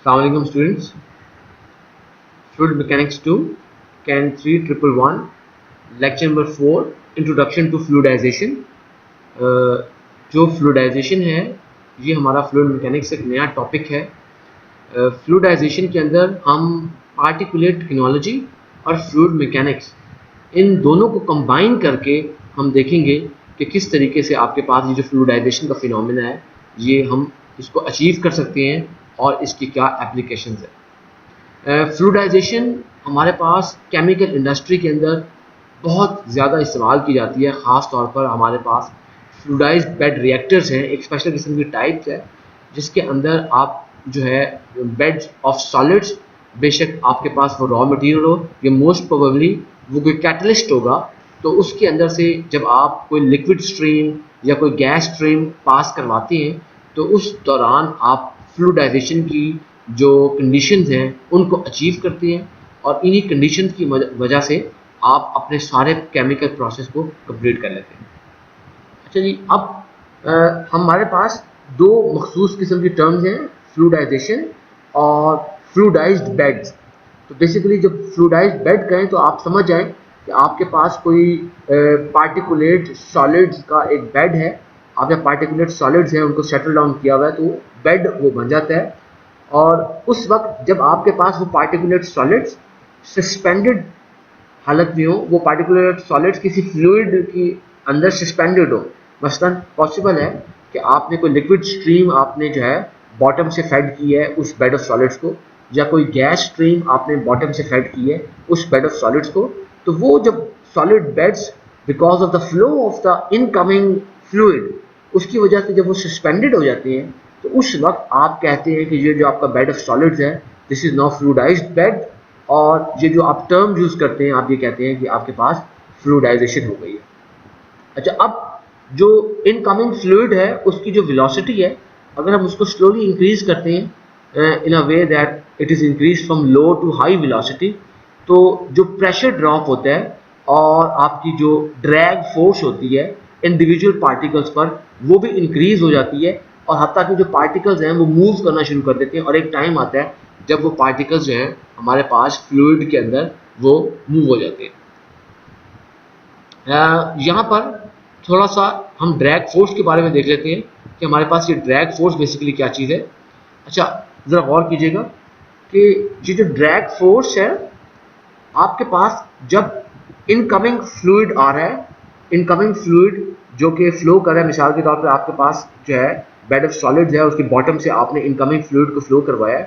Assalamualaikum students. Fluid Mechanics 2, Can 3111, Lecture number 4, Introduction to Fluidization. जो फ्लूइडाइजेशन है ये हमारा फ्लूइड मैकेनिक्स एक नया टॉपिक है. फ्लूइडाइजेशन के अंदर हम पार्टिकुलेट किनोलॉजी और फ्लूइड मैकेनिक्स इन दोनों को कंबाइन करके हम देखेंगे कि किस तरीके से आपके पास ये जो फ्लूइडाइजेशन का फिनोमेना है ये हम इसको अचीव कर सकते हैं और इसकी क्या एप्लीकेशंस है. फ्लूइडाइजेशन हमारे पास केमिकल इंडस्ट्री के अंदर बहुत ज़्यादा इस्तेमाल की जाती है. ख़ास तौर पर हमारे पास फ्लूइडाइज्ड बेड रिएक्टर्स हैं, एक स्पेशल किस्म की टाइप्स है जिसके अंदर आप जो है बेड्स ऑफ सॉलिड्स, बेशक आपके पास वो रॉ मटेरियल हो या मोस्ट प्रोबेबली वो कोई कैटलिस्ट होगा, तो उसके अंदर से जब आप कोई लिक्विड स्ट्रीम या कोई गैस स्ट्रीम पास करवाते हैं तो उस दौरान आप फ्लूइडाइजेशन की जो कंडीशंस हैं उनको अचीव करते हैं और इन्हीं कंडीशंस की वजह से आप अपने सारे केमिकल प्रोसेस को कंप्लीट कर लेते हैं. अच्छा जी, अब हमारे पास दो मखसूस किस्म की टर्म्स हैं, फ्लूइडाइजेशन और फ्लूइडाइज्ड बेड्स. तो बेसिकली जब फ्लूइडाइज्ड बेड कहें तो आप समझ जाएं कि आपके पास कोई पार्टिकुलेट सॉलिड्स का एक बेड है. आपने पार्टिकुलेट सॉलिड्स हैं उनको सेटल डाउन किया हुआ है तो बेड वो बन जाता है. और उस वक्त जब आपके पास वो पार्टिकुलेट सॉलिड्स सस्पेंडेड हालत में हो, वो पार्टिकुलर सॉलिड्स किसी फ्लूइड के अंदर सस्पेंडेड हो. मसलन पॉसिबल है कि आपने कोई लिक्विड स्ट्रीम आपने जो है बॉटम से फेड की है उस बेड ऑफ सॉलिड्स को, या कोई गैस स्ट्रीम आपने बॉटम से फेड की है उस बेड ऑफ सॉलिड्स को. तो वो जब solid beds because of the flow of the incoming fluid उसकी वजह से जब वो सस्पेंडेड हो जाते हैं तो उस वक्त आप कहते हैं कि ये जो आपका बेड ऑफ सॉलिड्स है this is now fluidised bed. और ये जो आप टर्म यूज़ करते हैं आप ये कहते हैं कि आपके पास फ्लूइडाइजेशन हो गई है. अच्छा, अब जो इनकमिंग फ्लूइड है उसकी जो वेलोसिटी है अगर हम उसको स्लोली इंक्रीज करते हैं in a way that it is increase from low to high velocity, तो जो प्रेशर ड्रॉप होता है और आपकी जो ड्रैग फोर्स होती है इंडिविजुअल पार्टिकल्स पर वो भी इंक्रीज हो जाती है और हत्ता कि जो पार्टिकल्स हैं वो मूव करना शुरू कर देते हैं. और एक टाइम आता है जब वो पार्टिकल्स जो हैं हमारे पास फ्लूइड के अंदर वो मूव हो जाते हैं. यहाँ पर थोड़ा सा हम ड्रैग फोर्स के बारे में देख लेते हैं कि हमारे पास ये ड्रैग फोर्स बेसिकली क्या चीज़ है. अच्छा, ज़रा गौर कीजिएगा कि ये जो ड्रैग फोर्स है आपके पास जब इनकमिंग फ्लूइड आ रहा है, इनकमिंग फ्लूइड जो कि फ्लो कर रहा है, मिसाल के तौर पर आपके पास जो है बेड ऑफ सॉलिड्स है उसके बॉटम से आपने इनकमिंग फ्लूइड को फ्लो करवाया है,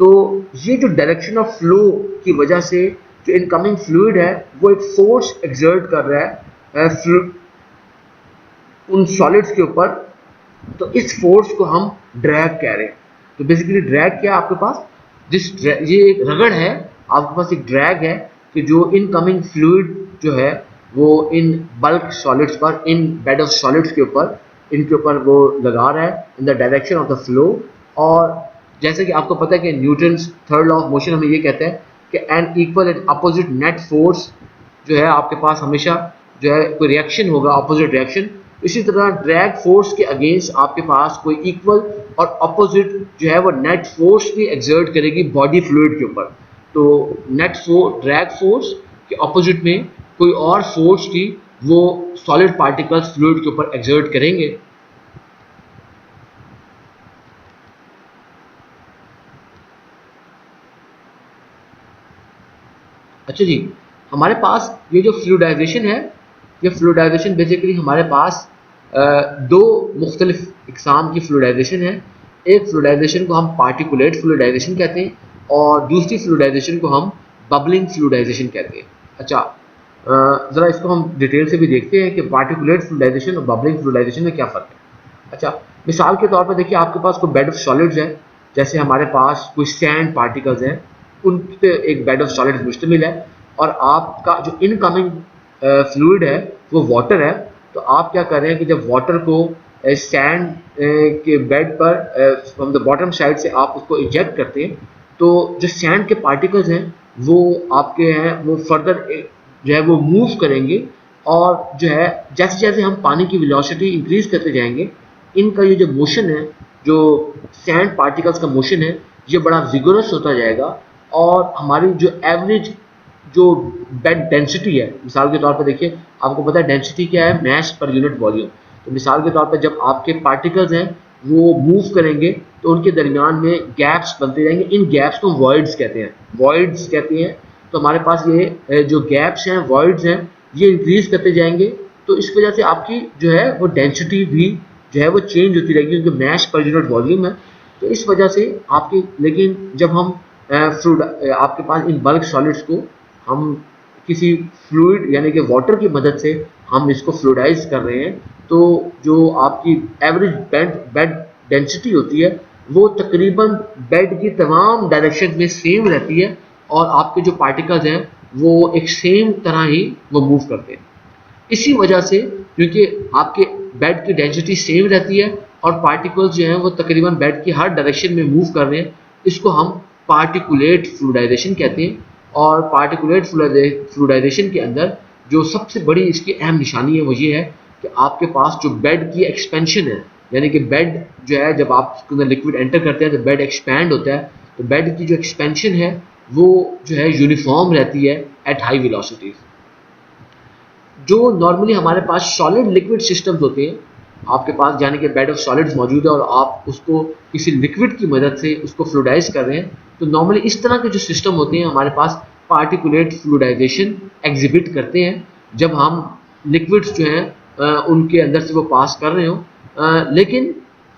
तो ये जो डायरेक्शन ऑफ फ्लो की वजह से जो इनकमिंग फ्लूइड है वो एक फोर्स एक्सर्ट कर रहा है उन सॉलिड्स के ऊपर. तो इस फोर्स को हम ड्रैग कह रहे हैं. तो बेसिकली ड्रैग क्या आपके पास ये एक रगड़ है, आपके पास एक ड्रैग है कि जो इनकमिंग फ्लूइड जो है वो इन बल्क सॉलिड्स पर, इन बेड ऑफ सॉलिड्स के ऊपर, इनके ऊपर वो लगा रहा है in the direction of the flow. और जैसे कि आपको पता है कि Newton's third law of motion हमें ये कहता है कि an equal and opposite net force जो है आपके पास हमेशा जो है कोई रिएक्शन होगा, अपोजिट रिएक्शन. इसी तरह ड्रैग फोर्स के अगेंस्ट आपके पास कोई इक्वल और अपोजिट जो है वो नेट फोर्स भी एक्सर्ट करेगी बॉडी फ्लूइड के ऊपर. तो ड्रैग फोर्स के अपोजिट में कोई और फोर्स की वो सॉलिड पार्टिकल्स फ्लूइड के ऊपर एक्सर्ट करेंगे. अच्छा जी, हमारे पास ये जो फ्लूइडाइजेशन है, ये फ्लूइडाइजेशन बेसिकली हमारे पास दो मुख्तलिफ इकसाम की फ्लूइडाइजेशन है. एक फ्लूइडाइजेशन को हम पार्टिकुलेट फ्लूइडाइजेशन कहते हैं और दूसरी फ्लूइडाइजेशन को हम बबलिंग फ्लूइडाइजेशन कहते हैं. अच्छा, ज़रा इसको हम डिटेल से भी देखते हैं कि पार्टिकुलेट फ्लूइडाइजेशन और बबलिंग फ्लूइडाइजेशन में क्या फ़र्क है. अच्छा, मिसाल के तौर पर देखिए आपके पास कोई बेड ऑफ सॉलिड्स है, जैसे हमारे पास कोई सैंड पार्टिकल्स हैं, उन पे एक बेड ऑफ सॉलिड्स मुश्तमिल है और आपका जो इनकमिंग फ्लूइड है वो वाटर है. तो आप क्या कर रहे हैं कि जब वाटर को सैंड के बेड पर फ्रॉम द बॉटम साइड से आप उसको इंजेक्ट करते हैं तो जो सैंड के पार्टिकल्स हैं वो आपके हैं वो फर्दर जो है वो मूव करेंगे और जो है जैसे जैसे हम पानी की वेलोसिटी इंक्रीज करते जाएंगे इनका ये जो मोशन है, जो सैंड पार्टिकल्स का मोशन है, ये बड़ा विगोरस होता जाएगा और हमारी जो एवरेज जो बेड डेंसिटी है, मिसाल के तौर पर देखिए, आपको पता है डेंसिटी क्या है, मास पर यूनिट वॉल्यूम। तो मिसाल के तौर पर जब आपके पार्टिकल्स हैं वो मूव करेंगे तो उनके दरमियान में गैप्स बनते जाएंगे, इन गैप्स को वॉइड्स कहते हैं, वॉइड्स कहते हैं। तो हमारे पास ये जो गैप्स हैं, वॉइड्स हैं, ये इंक्रीज करते जाएंगे, तो इस वजह से आपकी जो है वो डेंसिटी भी जो है वो चेंज होती रहेगी, क्योंकि मास पर यूनिट वॉल्यूम है। तो इस वजह से आपकी, लेकिन जब हम फ्लूइड आपके पास इन बल्क सॉलिड्स को हम किसी फ्लूइड यानी कि वाटर की मदद से हम इसको फ्लूइडाइज कर रहे हैं, तो जो आपकी एवरेज बेड डेंसिटी होती है वो तकरीबन बेड की तमाम डायरेक्शन में सेम रहती है और आपके जो पार्टिकल्स हैं वो एक सेम तरह ही वो मूव करते हैं। इसी वजह से, क्योंकि आपके बेड की डेंसिटी सेम रहती है और पार्टिकल्स जो हैं वो तकरीबन बेड की हर डायरेक्शन में मूव कर रहे हैं, इसको हम पार्टिकुलेट फ्लूइडाइजेशन कहते हैं। और पार्टिकुलेट फ्लूइडाइजेशन के अंदर जो सबसे बड़ी इसकी अहम निशानी है वो ये है कि आपके पास जो बेड की एक्सपेंशन है, यानी कि बेड जो है जब आप उसके अंदर लिक्विड एंटर करते हैं तो बेड एक्सपैंड होता है, तो बेड की जो एक्सपेंशन है वो जो है यूनिफॉर्म रहती है एट हाई वेलोसिटीज। जो नॉर्मली हमारे पास सॉलिड लिक्विड सिस्टम्स होते हैं, आपके पास यानी कि बेड ऑफ सॉलिड्स मौजूद है और आप उसको किसी लिक्विड की मदद से उसको फ्लूइडाइज कर रहे हैं, तो नॉर्मली इस तरह के जो सिस्टम होते हैं हमारे पास पार्टिकुलेट फ्लूइडाइजेशन एग्जिबिट करते हैं जब हम लिक्विड्स जो हैं उनके अंदर से वो पास कर रहे हो। लेकिन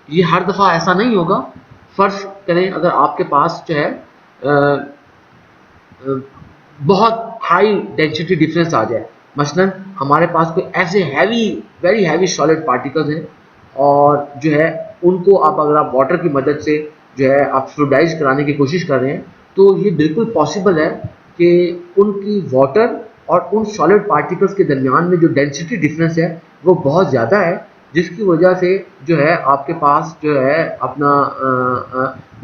ये हर दफ़ा ऐसा नहीं होगा। फ़र्ज़ करें अगर आपके पास जो है बहुत हाई डेंसिटी डिफरेंस आ जाए, मसलन हमारे पास कोई ऐसे वेरी हैवी सॉलिड पार्टिकल्स हैं और जो है उनको अगर आप वाटर की मदद से जो है आप फ्लूइडाइज कराने की कोशिश कर रहे हैं, तो ये बिल्कुल पॉसिबल है कि उनकी वाटर और उन सॉलिड पार्टिकल्स के दरमियान में जो डेंसिटी डिफरेंस है वो बहुत ज़्यादा है, जिसकी वजह से जो है आपके पास जो है अपना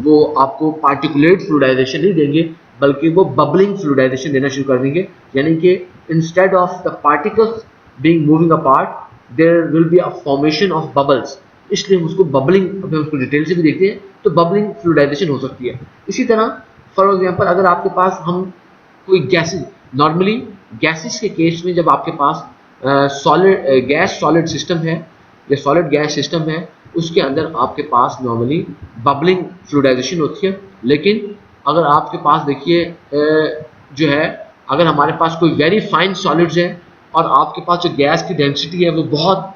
वो आपको पार्टिकुलेट फ्लूइडाइजेशन नहीं देंगे, बल्कि वो बबलिंग फ्लूइडाइजेशन देना शुरू कर देंगे। यानी कि instead of the particles being moving apart there will be a formation of bubbles, इसलिए हम उसको बबलिंग, अगर उसको डिटेल से भी देखते हैं तो बबलिंग फ्लूइडाइजेशन हो सकती है। इसी तरह फॉर एग्जांपल अगर आपके पास हम कोई गैसेस, नॉर्मली गैसेस के केस में जब आपके पास सॉलिड गैस सॉलिड सिस्टम है या सॉलिड गैस सिस्टम है, उसके अंदर आपके पास नॉर्मली बबलिंग फ्लूइडाइजेशन होती है। लेकिन अगर आपके पास देखिए जो है अगर हमारे पास कोई वेरी फाइन सॉलिड्स है और आपके पास जो गैस की डेंसिटी है वो बहुत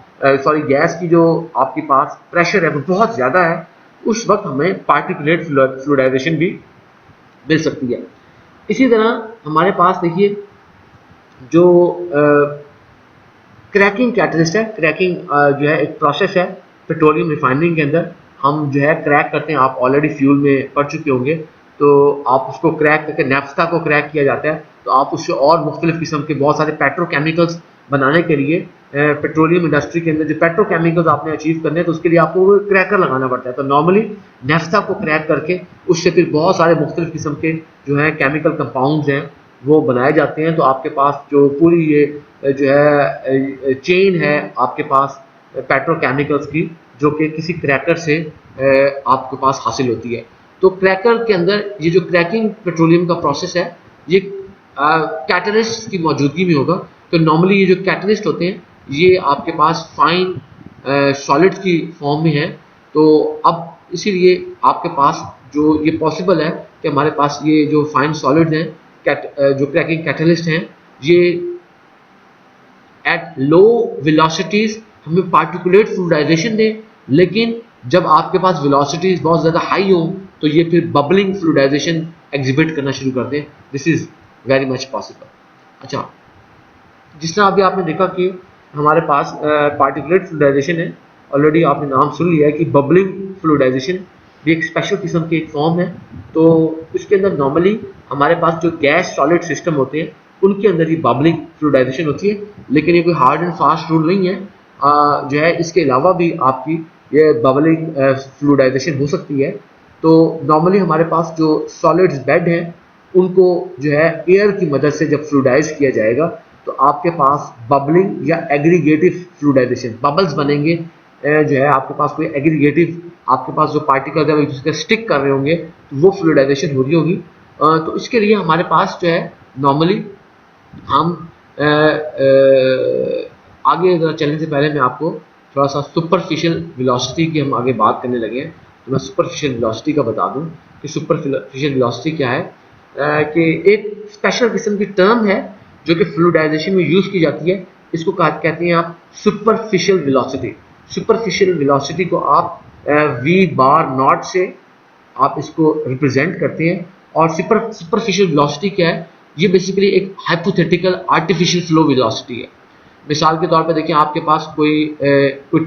गैस की जो आपके पास प्रेशर है वो बहुत ज़्यादा है, उस वक्त हमें पार्टिकुलेट फ्लूइडाइजेशन भी मिल सकती है। इसी तरह हमारे पास देखिए जो क्रैकिंग कैटलिस्ट है, क्रैकिंग जो है एक प्रोसेस है पेट्रोलियम रिफाइनरिंग के अंदर, हम जो है क्रैक करते हैं, आप ऑलरेडी फ्यूल में पढ़ चुके होंगे, तो आप उसको क्रैक करके नैफ्था को क्रैक किया जाता है, तो आप उससे और मुख्तलिफ किस्म के बहुत सारे पेट्रोकेमिकल्स बनाने के लिए पेट्रोलियम इंडस्ट्री के अंदर जो पेट्रोकेमिकल्स आपने अचीव करने हैं तो उसके लिए आपको क्रैकर लगाना पड़ता है। तो नॉर्मली नैफ्था को क्रैक करके उससे फिर बहुत सारे मुख्तलिफ किस्म के जो है केमिकल कंपाउंड्स हैं वो बनाए जाते हैं। तो आपके पास जो पूरी ये जो है चेन है आपके पास पेट्रोकेमिकल्स की, जो कि किसी क्रैकर से आपके पास हासिल होती है। तो क्रैकर के अंदर ये जो क्रैकिंग पेट्रोलियम का प्रोसेस है ये कैटलिस्ट की मौजूदगी में होगा। तो नॉर्मली ये जो कैटलिस्ट होते हैं ये आपके पास फाइन सॉलिड्स की फॉर्म में है, तो अब इसीलिए आपके पास जो ये पॉसिबल है कि हमारे पास ये जो फाइन सॉलिड्स हैं जो क्रैकिंग कैटलिस्ट हैं, ये एट लो वेलोसिटीज हमें पार्टिकुलेट फ्लूइडाइजेशन दें, लेकिन जब आपके पास वेलोसिटीज बहुत ज़्यादा हाई हो तो ये फिर बबलिंग फ्लूइडाइजेशन एग्जिबिट करना शुरू कर दें। This is very much possible. अच्छा, जिस तरह अभी आपने देखा कि हमारे पास पार्टिकुलेट फ्लूइडाइजेशन है, ऑलरेडी आपने नाम सुन लिया है कि बबलिंग फ्लूइडाइजेशन भी एक स्पेशल किस्म की एक फॉर्म है। तो इसके अंदर नॉर्मली हमारे पास जो गैस सॉलिड सिस्टम होते हैं उनके अंदर ही बबलिंग फ्लूइडाइजेशन होती है, लेकिन ये कोई हार्ड एंड फास्ट रूल नहीं है। जो है इसके अलावा भी आपकी ये बबलिंग फ्लूइडाइजेशन हो सकती है। तो नॉर्मली हमारे पास जो सॉलिड्स बेड हैं उनको जो है एयर की मदद से जब फ्लूइडाइज किया जाएगा तो आपके पास बबलिंग या एग्रीगेटिव फ्लूइडाइजेशन, बबल्स बनेंगे जो है आपके पास कोई एग्रीगेटिव आपके पास जो पार्टिकल्स है वो एक दूसरे से स्टिक कर रहे होंगे तो वो फ्लूइडाइजेशन हो रही होगी। तो इसके लिए हमारे पास जो है नॉर्मली हम आगे ज़रा चलने से पहले मैं आपको थोड़ा सा सुपरफिशियल वेलोसिटी की हम आगे बात करने लगे हैं, तो मैं सुपरफिशियल वेलोसिटी का बता दूं कि सुपरफिशियल वेलोसिटी क्या है। कि एक स्पेशल किस्म की टर्म है जो कि फ्लूइडाइजेशन में यूज़ की जाती है, इसको कहते हैं आप सुपरफिशियल वेलोसिटी। सुपरफिशियल वेलोसिटी को आप वी बार नॉट से आप इसको रिप्रेजेंट करते हैं। और सुपरफिशियल वेलोसिटी क्या है, ये बेसिकली एक हाइपोथेटिकल आर्टिफिशियल फ्लो वेलोसिटी है। मिसाल के तौर पे देखिए आपके पास कोई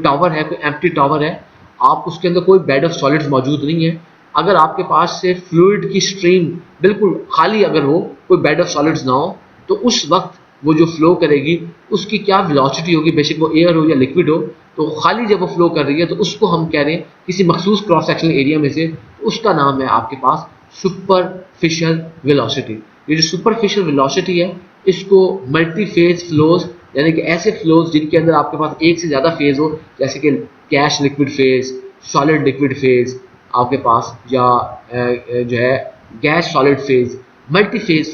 टावर है, कोई एम्प्टी टावर है, आप उसके अंदर कोई बेड ऑफ सॉलिड्स मौजूद नहीं है। अगर आपके पास से फ्लूइड की स्ट्रीम बिल्कुल खाली अगर हो, कोई बेड ऑफ सॉलिड्स ना हो, तो उस वक्त वो जो फ्लो करेगी उसकी क्या वेलोसिटी होगी, बेशक वो एयर हो या लिक्विड हो, तो खाली जब वो फ्लो कर रही है तो उसको हम कह रहे हैं किसी मखसूस क्रॉस सेक्शनल एरिया में से, उसका नाम है आपके पास सुपरफिशियल वेलोसिटी। ये जो सुपरफिशियल वेलोसिटी है इसको मल्टी फेज फ्लोज, यानी कि ऐसे फ्लोज जिनके अंदर आपके पास एक से ज़्यादा फेज हो, जैसे कि gas liquid phase, solid liquid phase आपके पास, या जो है gas solid phase, multi phase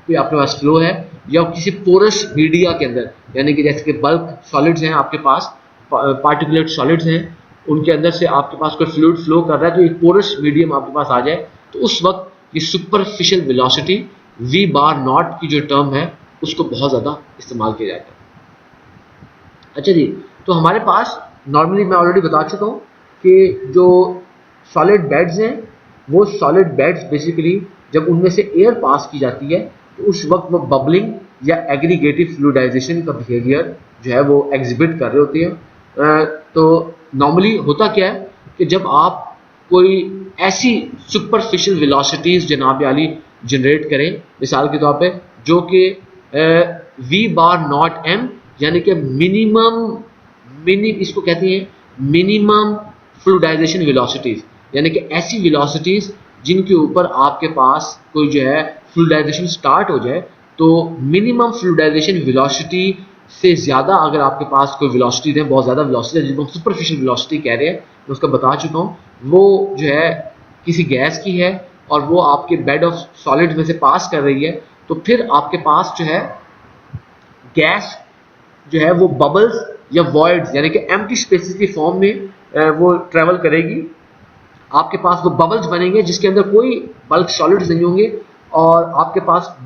कोई आपके पास फ्लो है, या किसी पोरस मीडिया के अंदर, यानी कि जैसे कि बल्क सॉलिड्स हैं आपके पास, पार्टिकुलेट सॉलिड्स हैं, उनके अंदर से आपके पास कोई फ्लूइड फ्लो कर रहा है तो एक पोरस मीडियम आपके पास आ जाए, तो उस वक्त ये superficial velocity V bar nought की जो टर्म है उसको बहुत ज़्यादा इस्तेमाल किया जाता है। अच्छा जी, तो हमारे पास नॉर्मली मैं ऑलरेडी बता चुका हूँ कि जो सॉलिड बेड्स हैं वो सॉलिड बेड्स बेसिकली जब उनमें से एयर पास की जाती है तो उस वक्त वो बबलिंग या एग्रीगेटिव फ्लूइडाइजेशन का बिहेवियर जो है वो एग्जिबिट कर रहे होते हैं। तो नॉर्मली होता क्या है कि जब आप कोई ऐसी सुपरफिशियल वेलोसिटीज़ जनाब आली जनरेट करें, मिसाल के तौर पे जो कि वी बार नॉट एम, यानी कि इसको कहते हैं मिनिमम फ्लूइडाइजेशन वेलोसिटीज़, यानी कि ऐसी वेलोसिटीज़ जिनके ऊपर आपके पास कोई जो है फ्लूइडाइजेशन स्टार्ट हो जाए, तो मिनिमम फ्लूइडाइजेशन वेलोसिटी से ज़्यादा अगर आपके पास कोई वेलोसिटी है, बहुत ज़्यादा वेलोसिटी है जिसको सुपरफिशियल वेलोसिटी कह रहे हैं, मैं उसका बता चुका हूँ, वो जो है किसी गैस की है और वो आपके बेड ऑफ सॉलिड में से पास कर रही है, तो फिर आपके पास जो है गैस जो है वो बबल्स या वॉइड्स, यानी कि एम्प्टी स्पेसेस की फॉर्म में वो ट्रेवल करेगी। आपके पास वो बबल्स बनेंगे जिसके अंदर कोई बल्क सॉलिड्स नहीं होंगे, और आपके पास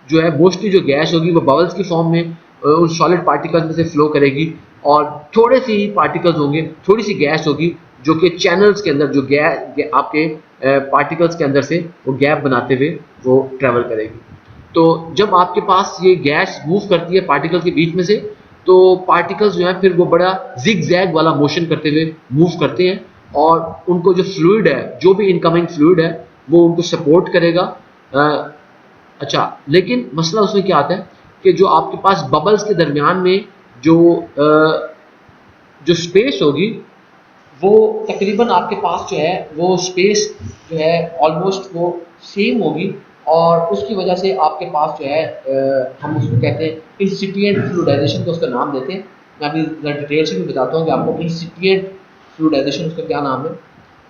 जो है मोस्टली जो गैस होगी वो बबल्स की फॉर्म में उन सॉलिड पार्टिकल्स में से फ्लो करेगी, और थोड़े से ही पार्टिकल्स होंगे, थोड़ी सी गैस होगी जो कि चैनल्स के अंदर जो आपके पार्टिकल्स के अंदर से वो गैप बनाते हुए वो ट्रेवल करेगी। तो जब आपके पास ये गैस मूव करती है पार्टिकल्स के बीच में से, तो पार्टिकल्स जो है फिर वो बड़ा जिग जैग वाला मोशन करते हुए मूव करते हैं, और उनको जो फ्लूइड है, जो भी इनकमिंग फ्लूइड है, वो उनको सपोर्ट करेगा। अच्छा, लेकिन मसला उसमें क्या आता है कि जो आपके पास बबल्स के दरमियान में जो स्पेस होगी वो तकरीबन आपके पास जो है वो स्पेस जो है ऑलमोस्ट वो सेम होगी, और उसकी वजह से आपके पास जो है हम उसको कहते हैं इंसिपिएंट फ्लूइडाइजेशन, को उसका नाम देते हैं। मैं अभी डिटेल से भी बताता हूँ कि आपको इंसिपिएंट फ्लूइडाइजेशन उसका क्या नाम है।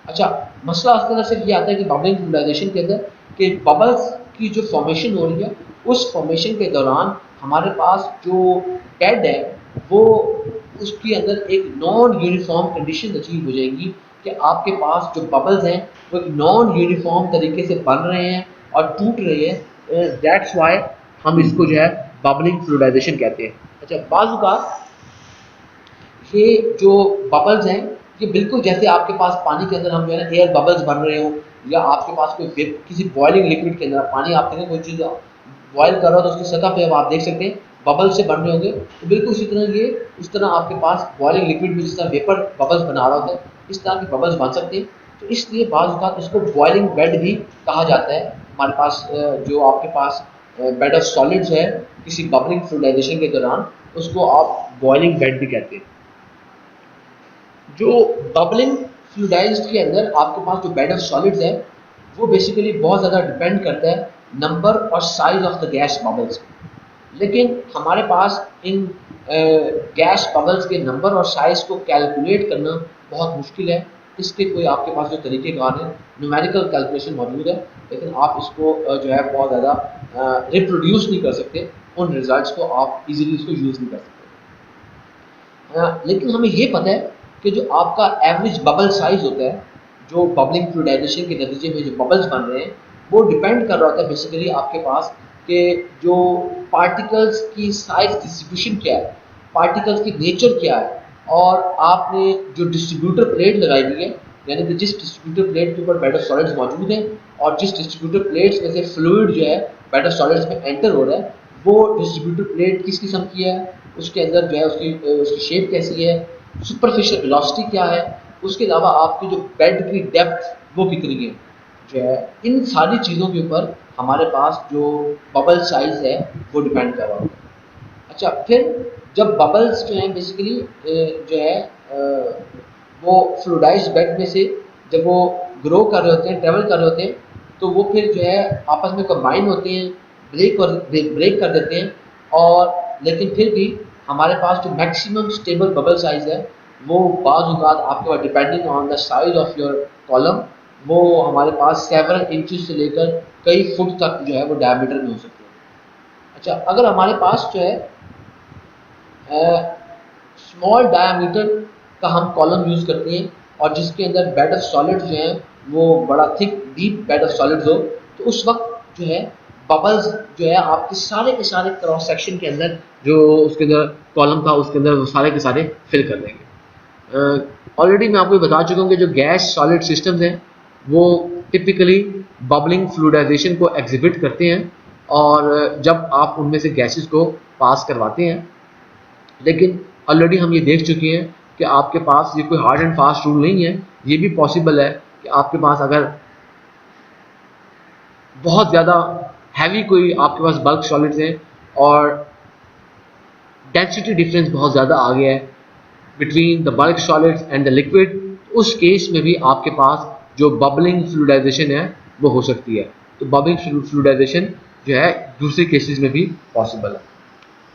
अच्छा, मसला उसके अंदर सिर्फ ये आता है कि बबलिंग फ्लूइडाइजेशन के अंदर कि बबल्स की जो फॉर्मेशन हो रही है उस फॉर्मेशन के दौरान हमारे पास जो बेड है वो उसके अंदर एक नॉन यूनिफॉर्म कंडीशन अचीव हो जाएगी कि आपके पास जो बबल्स हैं वो एक नॉन यूनिफॉर्म तरीके से बन रहे हैं और टूट रहे हैं। दैट्स वाई हम इसको जो है बबलिंग फ्लूइडाइजेशन कहते हैं। अच्छा, बाज़ औक़ात ये जो बबल्स हैं ये बिल्कुल जैसे आपके पास पानी के अंदर हम जो है ना एयर बबल्स बन रहे हो, या आपके पास कोई किसी बॉइलिंग लिक्विड के अंदर पानी आप देखें कोई चीज़ बॉयल कर रहा हो तो उसकी सतह पे अब आप देख सकते हैं बबल्स से बन रहे होंगे, तो बिल्कुल इसी तरह ये इस तरह आपके पास बॉइलिंग लिक्विड में जिस तरह वेपर बबल्स बना रहा होता है इस तरह के बबल्स बन सकते हैं। तो इसलिए बाज़ औक़ात इसको बॉइलिंग बेड भी कहा जाता है। हमारे पास जो आपके पास बेड ऑफ सॉलिड्स है किसी बबलिंग फ्लूइडाइजेशन के दौरान, उसको आप बॉइलिंग बेड भी कहते हैं। जो बबलिंग फ्लूइडाइज्ड के अंदर आपके पास जो बेड ऑफ सॉलिड्स है वो बेसिकली बहुत ज़्यादा डिपेंड करता है नंबर और size of the gas bubbles. लेकिन हमारे पास इन गैस बबल्स के नंबर और साइज़ को कैलकुलेट करना बहुत मुश्किल है। इसके कोई आपके पास जो तरीक़ेकार हैं, न्यूमेरिकल कैलकुलेशन मौजूद है, लेकिन आप इसको जो है बहुत ज़्यादा रिप्रोड्यूस नहीं कर सकते, उन रिज़ल्ट्स को आप ईज़िली इसको यूज़ नहीं कर सकते। लेकिन हमें ये पता है कि जो आपका एवरेज बबल साइज़ होता है, जो बबलिंग फ्लूइडाइजेशन के नतीजे में जो बबल्स बन रहे हैं, वो डिपेंड कर रहा होता है बेसिकली आपके पास कि जो पार्टिकल्स की साइज डिस्ट्रीब्यूशन क्या है, पार्टिकल्स की नेचर क्या है, और आपने जो डिस्ट्रीब्यूटर प्लेट लगाई हुई है, यानी कि जिस डिस्ट्रीब्यूटर प्लेट के ऊपर बेड ऑफ सॉलिड्स मौजूद है और जिस डिस्ट्रीब्यूटर प्लेट्स में से फ्लूइड जो है बेड ऑफ सॉलिड्स में एंटर हो रहा है, वो डिस्ट्रीब्यूटर प्लेट किस किस्म की है, उसके अंदर जो है उसकी शेप कैसी है, सुपरफिशियल वेलोसिटी क्या है, उसके अलावा आपकी जो बेड की डेप्थ वो कितनी है, जो है इन सारी चीज़ों के ऊपर हमारे पास जो बबल साइज़ है वो डिपेंड कर रहा होता है। अच्छा, फिर जब बबल्स जो हैं बेसिकली जो है वो फ्लूइडाइज्ड बेड में से जब वो ग्रो कर रहे होते हैं, ट्रेवल कर रहे होते हैं, तो वो फिर जो है आपस में कंबाइन होते हैं, ब्रेक कर देते हैं, और लेकिन फिर भी हमारे पास जो मैक्सिमम स्टेबल बबल साइज़ है वो बाज़ औक़ात आपके पास depending on the size of your column, वो हमारे पास सेवरल इंचेस से लेकर कई फुट तक जो है वो डायमीटर में हो सकते हैं। अच्छा, अगर हमारे पास जो है स्मॉल डायमीटर का हम कॉलम यूज़ करते हैं और जिसके अंदर बेड ऑफ सॉलिड्स जो हैं वो बड़ा thick deep bed of solids हो, तो उस वक्त जो है बबल्स जो है आपके सारे के सारे क्रॉस सेक्शन के अंदर जो उसके अंदर कॉलम था उसके अंदर वो सारे के सारे फिल कर देंगे। ऑलरेडी मैं आपको बता चुका हूँ कि जो गैस सॉलिड सिस्टम्स हैं वो टिपिकली बबलिंग फ्लूइडाइजेशन को एग्जिबिट करते हैं, और जब आप उनमें से गैसेस को पास करवाते हैं, लेकिन ऑलरेडी हम ये देख चुके हैं कि आपके पास ये कोई हार्ड एंड फास्ट रूल नहीं है। ये भी पॉसिबल है कि आपके पास अगर बहुत ज़्यादा हैवी कोई आपके पास बल्क सॉलिड्स हैं और डेंसिटी डिफरेंस बहुत ज़्यादा आ गया है between the bulk solids and the liquid, उस केस में भी आपके पास जो बबलिंग फ्लूइडाइजेशन है वो हो सकती है। तो बबलिंग फ्लूइडाइजेशन जो है दूसरे केसेस में भी पॉसिबल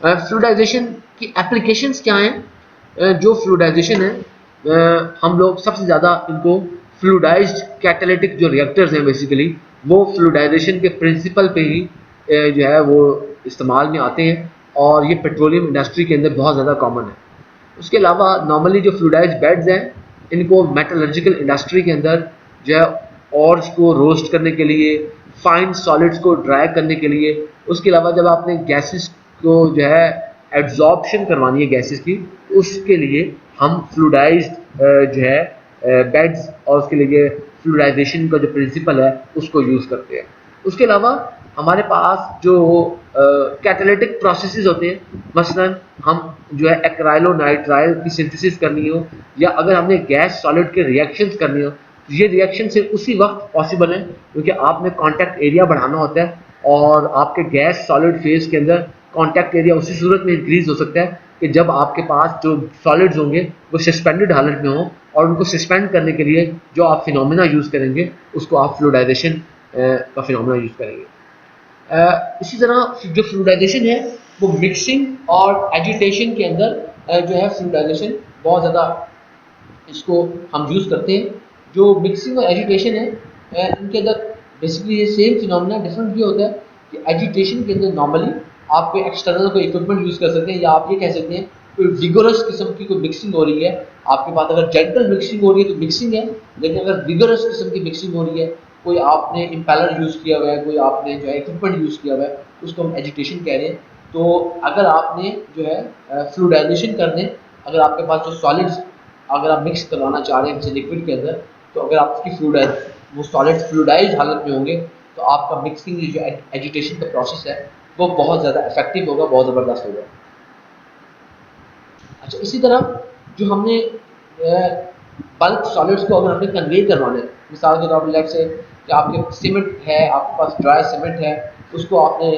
है। फ्लूइडाइजेशन की एप्लीकेशंस क्या हैं? जो फ्लूइडाइजेशन है हम लोग सबसे ज़्यादा इनको फ्लूइडाइज्ड कैटालिटिक जो रिएक्टर्स हैं बेसिकली वो फ्लूइडाइजेशन के प्रिंसिपल पे ही जो है वो इस्तेमाल में आते हैं, और ये पेट्रोलियम इंडस्ट्री के अंदर बहुत ज़्यादा कॉमन है। उसके अलावा नॉर्मली जो फ्लूइडाइज्ड बेड्स हैं इनको मेटलर्जिकल इंडस्ट्री के अंदर जो है ऑर्स को रोस्ट करने के लिए, फाइन सॉलिड्स को ड्राई करने के लिए, उसके अलावा जब आपने गैसेस को जो है एब्जॉर्प्शन करवानी है गैसेस की, उसके लिए हम फ्लूइडाइज्ड जो है बेड्स और उसके लिए फ्लूइडाइजेशन का जो प्रिंसिपल है उसको यूज़ करते हैं। उसके अलावा हमारे पास जो कैटालिटिक प्रोसेसेस होते हैं, मसलन हम जो है एक्राइलोनाइट्राइल की सिंथेसिस करनी हो, या अगर हमने गैस सॉलिड के रिएक्शंस करनी हो, ये रिएक्शन सिर्फ उसी वक्त पॉसिबल है क्योंकि आपने कॉन्टैक्ट एरिया बढ़ाना होता है, और आपके गैस सॉलिड फेज के अंदर कॉन्टैक्ट एरिया उसी सूरत में इंक्रीज हो सकता है कि जब आपके पास जो सॉलिड्स होंगे वो सस्पेंडेड हालत में हो, और उनको सस्पेंड करने के लिए जो आप फिनोमेना यूज़ करेंगे उसको आप फ्लूइडाइजेशन का फिनोमेना यूज़ करेंगे। इसी तरह जो फ्लूइडाइजेशन है वो मिक्सिंग और एजिटेशन के अंदर जो है फ्लूइडाइजेशन बहुत ज़्यादा इसको हम यूज़ करते हैं। जो मिक्सिंग और एजिटेशन है इनके अंदर बेसिकली ये सेम फिनोमेना, डिफरेंट ये होता है कि एजिटेशन के अंदर नॉर्मली आप कोई एक्सटर्नल कोई इक्विपमेंट यूज़ कर सकते हैं, या आप ये कह सकते हैं कोई विगोरस किस्म की कोई मिक्सिंग हो रही है आपके पास। अगर जेंटल मिक्सिंग हो रही है तो मिक्सिंग है, लेकिन अगर विगोरस किस्म की मिक्सिंग हो रही है, कोई आपने इम्पेलर यूज़ किया हुआ है, कोई आपने जो है इक्विपमेंट यूज़ किया हुआ है, उसको हम एजिटेशन कह रहे हैं। तो अगर आपने जो है फ्लूइडाइजेशन करने, अगर आपके पास जो सॉलिड्स अगर आप मिक्स करवाना चाह रहे हैं किसी लिक्विड के अंदर, तो अगर आपकी वो सॉलिड्स फ्लूइडाइज्ड हालत में होंगे तो आपका मिक्सिंग जो एजिटेशन का प्रोसेस है वो बहुत ज़्यादा इफेक्टिव होगा, बहुत ज़बरदस्त होगा। अच्छा, इसी तरह जो हमने बल्क सॉलिड्स को अगर हमने कन्वे करवाना है, मिसाल के तौर पर लेट्स से कि आपके सीमेंट है, आपके पास ड्राई सीमेंट है, उसको आपने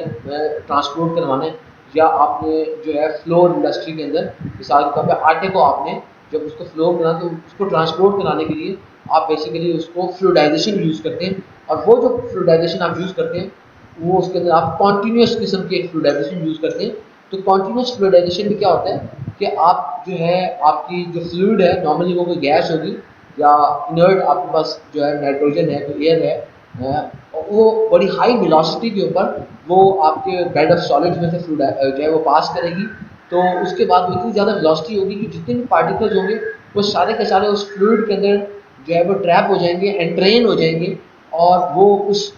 ट्रांसपोर्ट करवाना है, या आपने जो है फ्लोर इंडस्ट्री के अंदर मिसाल के तौर पर आटे को आपने जब उसको फ्लोर करना तो उसको ट्रांसपोर्ट कराने के लिए आप बेसिकली उसको फ्लूइडाइजेशन यूज़ करते हैं, और वो जो फ्लूइडाइजेशन आप यूज़ करते हैं वो उसके अंदर आप कॉन्टीन्यूस किस्म की एक फ्लूइडाइजेशन यूज़ करते हैं तो कॉन्टिन्यूस फ्लूइडाइजेशन में क्या होता है कि आप जो है आपकी जो फ्लूइड है नॉर्मली वो कोई गैस होगी या इनर्ट आपके पास जो है नाइट्रोजन है कोई एयर है वो बड़ी हाई वेलोसिटी के ऊपर वो आपके बेड ऑफ सॉलिड्स में से फ्लूइड जो है वो पास करेगी। तो उसके बाद वो इतनी ज़्यादा वेलोसिटी होगी कि जितने भी पार्टिकल्स होंगे वो सारे के सारे उस फ्लूइड के अंदर जो है वो ट्रैप हो जाएंगे, एंट्रेन हो जाएंगे और वो उस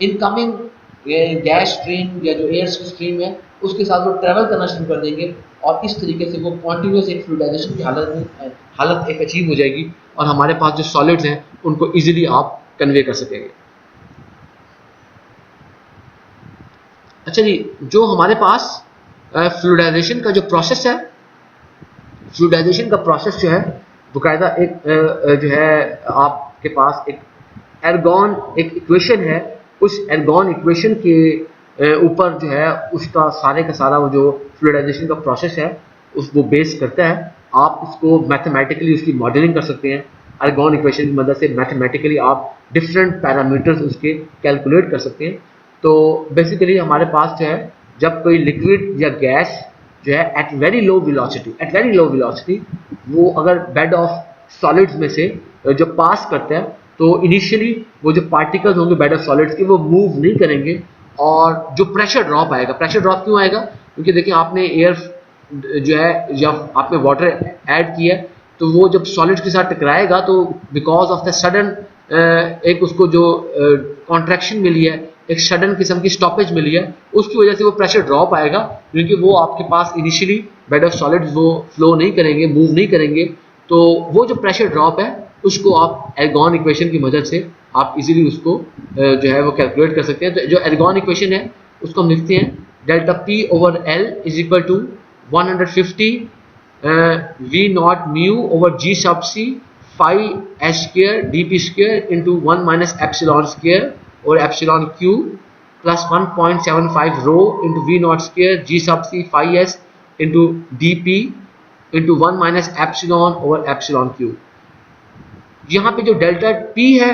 इनकमिंग गैस स्ट्रीम या जो एयर स्ट्रीम है उसके साथ वो ट्रेवल करना शुरू कर देंगे और इस तरीके से वो कॉन्टिन्यूस एक फ्लूइडाइजेशन की हालत एक अचीव हो जाएगी और हमारे पास जो सॉलिड्स हैं उनको इजीली आप कन्वे कर सकेंगे। अच्छा जी, जो हमारे पास फ्लूइडाइजेशन का जो प्रोसेस है, फ्लूइडाइजेशन का प्रोसेस जो है बकायदा एक जो है आपके पास एक एर्गॉन एक इक्वेशन है, उस एर्गॉन इक्वेशन के ऊपर जो है उसका सारे का सारा वो जो फ्लूइडाइजेशन का प्रोसेस है उसको बेस करता है। आप इसको मैथमेटिकली उसकी मॉडलिंग कर सकते हैं। एर्गॉन इक्वेशन की मदद से मैथमेटिकली आप डिफरेंट पैरामीटर्स उसके कैलकुलेट कर सकते हैं। तो बेसिकली हमारे पास जो है जब कोई लिक्विड या गैस जो है एट वेरी लो वेलोसिटी वो अगर बेड ऑफ सॉलिड्स में से जो पास करता है तो इनिशियली वो जो पार्टिकल्स होंगे बेड ऑफ सॉलिड्स के वो मूव नहीं करेंगे और जो प्रेशर ड्रॉप आएगा, प्रेशर ड्रॉप क्यों आएगा? क्योंकि देखिए आपने एयर जो है जब आपने वाटर ऐड किया तो वो जब सॉलिड्स के साथ टकराएगा तो बिकॉज ऑफ द सडन एक उसको जो कॉन्ट्रैक्शन मिली है, एक सडन किस्म की स्टॉपेज मिली है, उसकी वजह से वो प्रेशर ड्रॉप आएगा क्योंकि वो आपके पास इनिशियली बेड ऑफ सॉलिड्स वो फ्लो नहीं करेंगे, मूव नहीं करेंगे। तो वो जो प्रेशर ड्रॉप है उसको आप एर्गॉन इक्वेशन की मदद से आप इजीली उसको जो है वो कैलकुलेट कर सकते हैं। तो जो एर्गॉन इक्वेशन है उसको हम लिखते हैं delta P over L is equal to 150 V naught mu over G sub C phi S square D P square into 1 minus epsilon square और epsilon Q plus 1.75 rho into V naught square G sub C phi S into D P into 1 minus epsilon over epsilon Q. यहाँ पे जो delta P है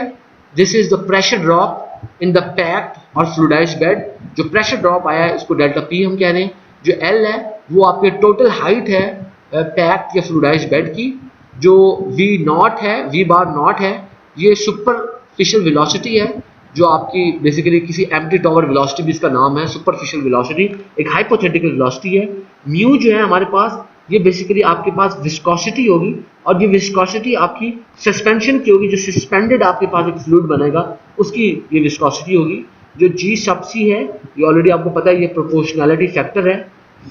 this is the pressure drop in the packed और fluidised bed. जो pressure drop आया है इसको delta P हम कह रहे हैं। जो एल है वो आपके टोटल हाइट है पैक्ड या फ्लूइडाइज्ड बेड की। जो वी नॉट है, वी बार नॉट है, ये सुपरफिशियल वेलोसिटी है जो आपकी बेसिकली किसी एम्प्टी टॉवर वेलोसिटी भी इसका नाम है, सुपरफिशियल वेलोसिटी, एक हाइपोथेटिकल वेलोसिटी है। म्यू जो है हमारे पास ये बेसिकली आपके पास विस्कोसिटी होगी और ये विस्कोसिटी आपकी सस्पेंशन की होगी। जो सस्पेंडेड आपके पास एक फ्लूइड बनेगा उसकी ये विस्कोसिटी होगी। जो जी सब सी है ये ऑलरेडी आपको पता है, ये प्रोपोर्शनैलिटी फैक्टर है।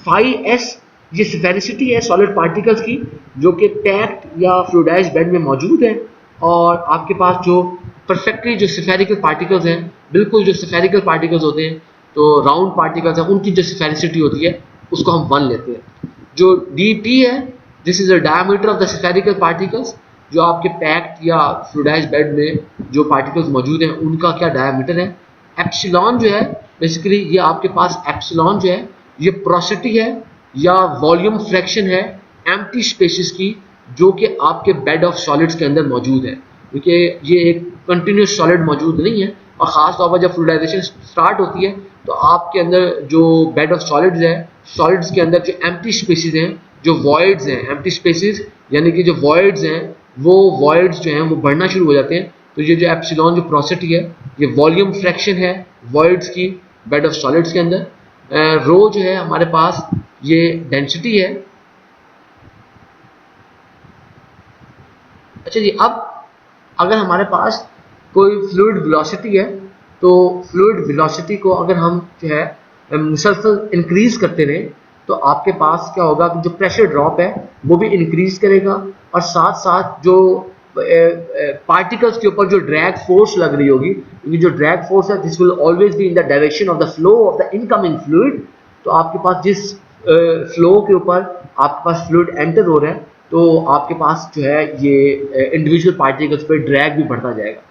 फाई एस ये स्फेरिसिटी है सॉलिड पार्टिकल्स की जो कि पैक्ड या फ्लूइडाइज्ड बेड में मौजूद है। और आपके पास जो परफेक्टली जो स्फेरिकल पार्टिकल्स हैं, बिल्कुल जो स्फेरिकल पार्टिकल्स होते हैं तो राउंड पार्टिकल्स हैं, उनकी जो स्फेरिसिटी होती है उसको हम 1 लेते हैं। जो डी पी है this is the diameter of the spherical particles. जो आपके पैक्ड या फ्लूइडाइज्ड बेड में जो पार्टिकल्स मौजूद हैं उनका क्या डायमीटर है। एप्सिलॉन जो है बेसिकली ये आपके पास एप्सिलॉन जो है ये पोरोसिटी है या वॉल्यूम फ्रैक्शन है एम्प्टी स्पेसेस की जो कि आपके बेड ऑफ सॉलिड्स के अंदर मौजूद है। क्योंकि ये एक कंटिन्यूस सॉलिड मौजूद नहीं है और ख़ास तौर पर जब फ्लूइडाइजेशन स्टार्ट होती है तो आपके अंदर जो बेड ऑफ सॉलिड्स है, सॉलिड्स के अंदर जो एम्प्टी स्पेसेस हैं, जो वॉइड्स हैं, एम्प्टी स्पेसेस यानी कि जो वॉइड्स हैं वो वॉइड्स जो हैं वो बढ़ना शुरू हो जाते हैं। तो ये जो एप्सिलॉन जो पोरोसिटी है ये वॉल्यूम फ्रैक्शन है वॉइड्स की बेड ऑफ सॉलिड्स के अंदर। रो जो है हमारे पास ये डेंसिटी है। अच्छा जी, अब अगर हमारे पास कोई फ्लूइड वेलोसिटी है तो फ्लूइड वेलोसिटी को अगर हम जो है मुसलसल इंक्रीज करते रहे तो आपके पास क्या होगा कि जो प्रेशर ड्रॉप है वो भी इंक्रीज करेगा और साथ साथ जो पार्टिकल्स के ऊपर जो ड्रैग फोर्स लग रही होगी, क्योंकि जो ड्रैग फोर्स है this will always be in the direction of the flow of the incoming fluid. तो आपके पास जिस फ्लो के ऊपर आपके पास फ्लूइड एंटर हो रहा है तो आपके पास जो है ये इंडिविजुअल पार्टिकल्स पे ड्रैग भी बढ़ता जाएगा।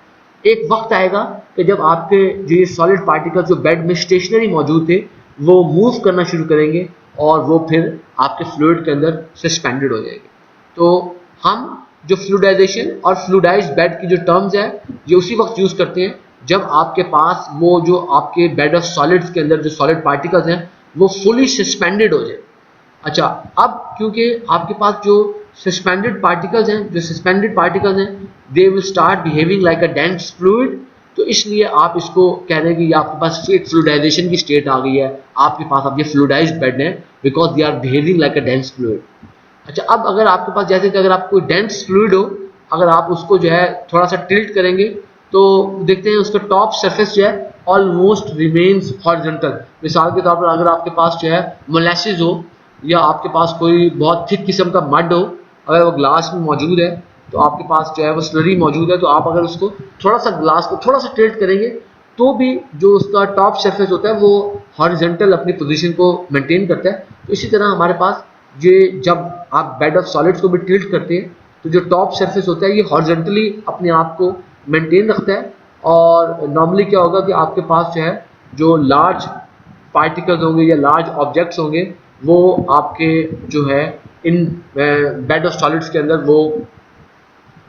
एक वक्त आएगा कि जब आपके जो ये सॉलिड पार्टिकल्स जो बेड में स्टेशनरी मौजूद थे वो मूव करना शुरू करेंगे और वो फिर आपके फ्लूइड के अंदर सस्पेंडेड हो जाएंगे। तो हम जो फ्लूइडाइजेशन और फ्लूइडाइज्ड बेड की जो टर्म्स है ये उसी वक्त यूज़ करते हैं जब आपके पास वो जो आपके बेड ऑफ सॉलिड्स के अंदर जो सॉलिड पार्टिकल्स हैं वो फुली सस्पेंडेड हो जाए। अच्छा, अब क्योंकि आपके पास जो सस्पेंडेड पार्टिकल्स हैं, they will start behaving like a dense fluid, तो इसलिए आप इसको कह रहे हैं कि ये आपके पास फ्लूइडाइजेशन की स्टेट आ गई है, आपके पास अब ये फ्लूइडाइज्ड बेड है because they are behaving like a dense fluid. अच्छा, अब अगर आपके पास जैसे कि अगर आप कोई डेंस फ्लूइड हो, अगर आप उसको जो है थोड़ा सा टिल्ट करेंगे तो देखते हैं उसका टॉप सरफेस जो है ऑलमोस्ट रिमेन्स हॉरिजॉन्टल। मिसाल के तौर पर अगर आपके पास जो है मोलेसिस हो या आपके पास कोई बहुत थिक किस्म का मड हो, अगर वो ग्लास में मौजूद है तो आपके पास जो है वो स्लरी मौजूद है, तो आप अगर उसको थोड़ा सा ग्लास को थोड़ा सा टिल्ट करेंगे तो भी जो उसका टॉप सरफेस होता है वो हॉरिजॉन्टल अपनी पोजीशन को मेंटेन करता है। तो इसी तरह हमारे पास ये जब आप बेड ऑफ सॉलिड्स को भी टिल्ट करते हैं तो जो टॉप सरफेस होता है ये हॉरिजॉन्टली अपने आप को मेंटेन रखता है। और नॉर्मली क्या होगा कि आपके पास जो है जो लार्ज पार्टिकल्स होंगे या लार्ज ऑब्जेक्ट्स होंगे वो आपके जो है इन बेड ऑफ सॉलिड्स के अंदर वो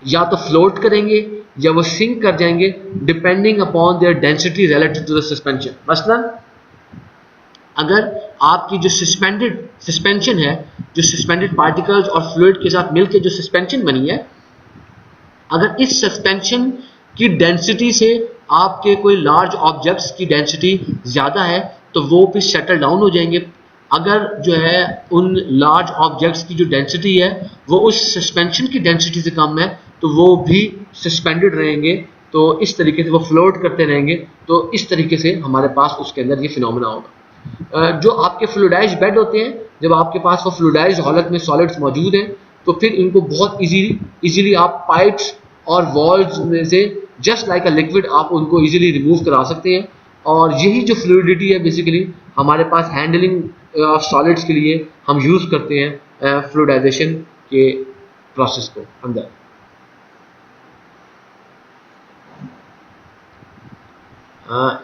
या तो फ्लोट करेंगे या वो सिंक कर जाएंगे depending upon their density relative to the suspension. मसलन अगर आपकी जो सस्पेंशन है, जो सस्पेंडेड पार्टिकल्स और फ्लूइड के साथ मिलकर जो सस्पेंशन बनी है, अगर इस सस्पेंशन की डेंसिटी से आपके कोई लार्ज ऑब्जेक्ट्स की डेंसिटी ज़्यादा है तो वो भी सेटल डाउन हो जाएंगे। अगर जो है उन लार्ज ऑब्जेक्ट्स की जो डेंसिटी है वो उस सस्पेंशन की डेंसिटी से कम है तो वो भी सस्पेंडेड रहेंगे, तो इस तरीके से वो फ्लोट करते रहेंगे। तो इस तरीके से हमारे पास उसके अंदर ये फिनोमेना होगा। जो आपके फ्लूइडाइज्ड बेड होते हैं, जब आपके पास वो फ्लूइडाइज्ड हालत में सॉलिड्स मौजूद हैं तो फिर इनको बहुत इजीली आप पाइप्स और वॉल्व्स में से जस्ट लाइक अ लिक्विड आप उनको इजीली रिमूव करा सकते हैं। और यही जो फ्लूइडिटी है बेसिकली हमारे पास हैंडलिंग ऑफ सॉलिड्स के लिए हम यूज़ करते हैं फ्लूइडाइजेशन के प्रोसेस को अंदर।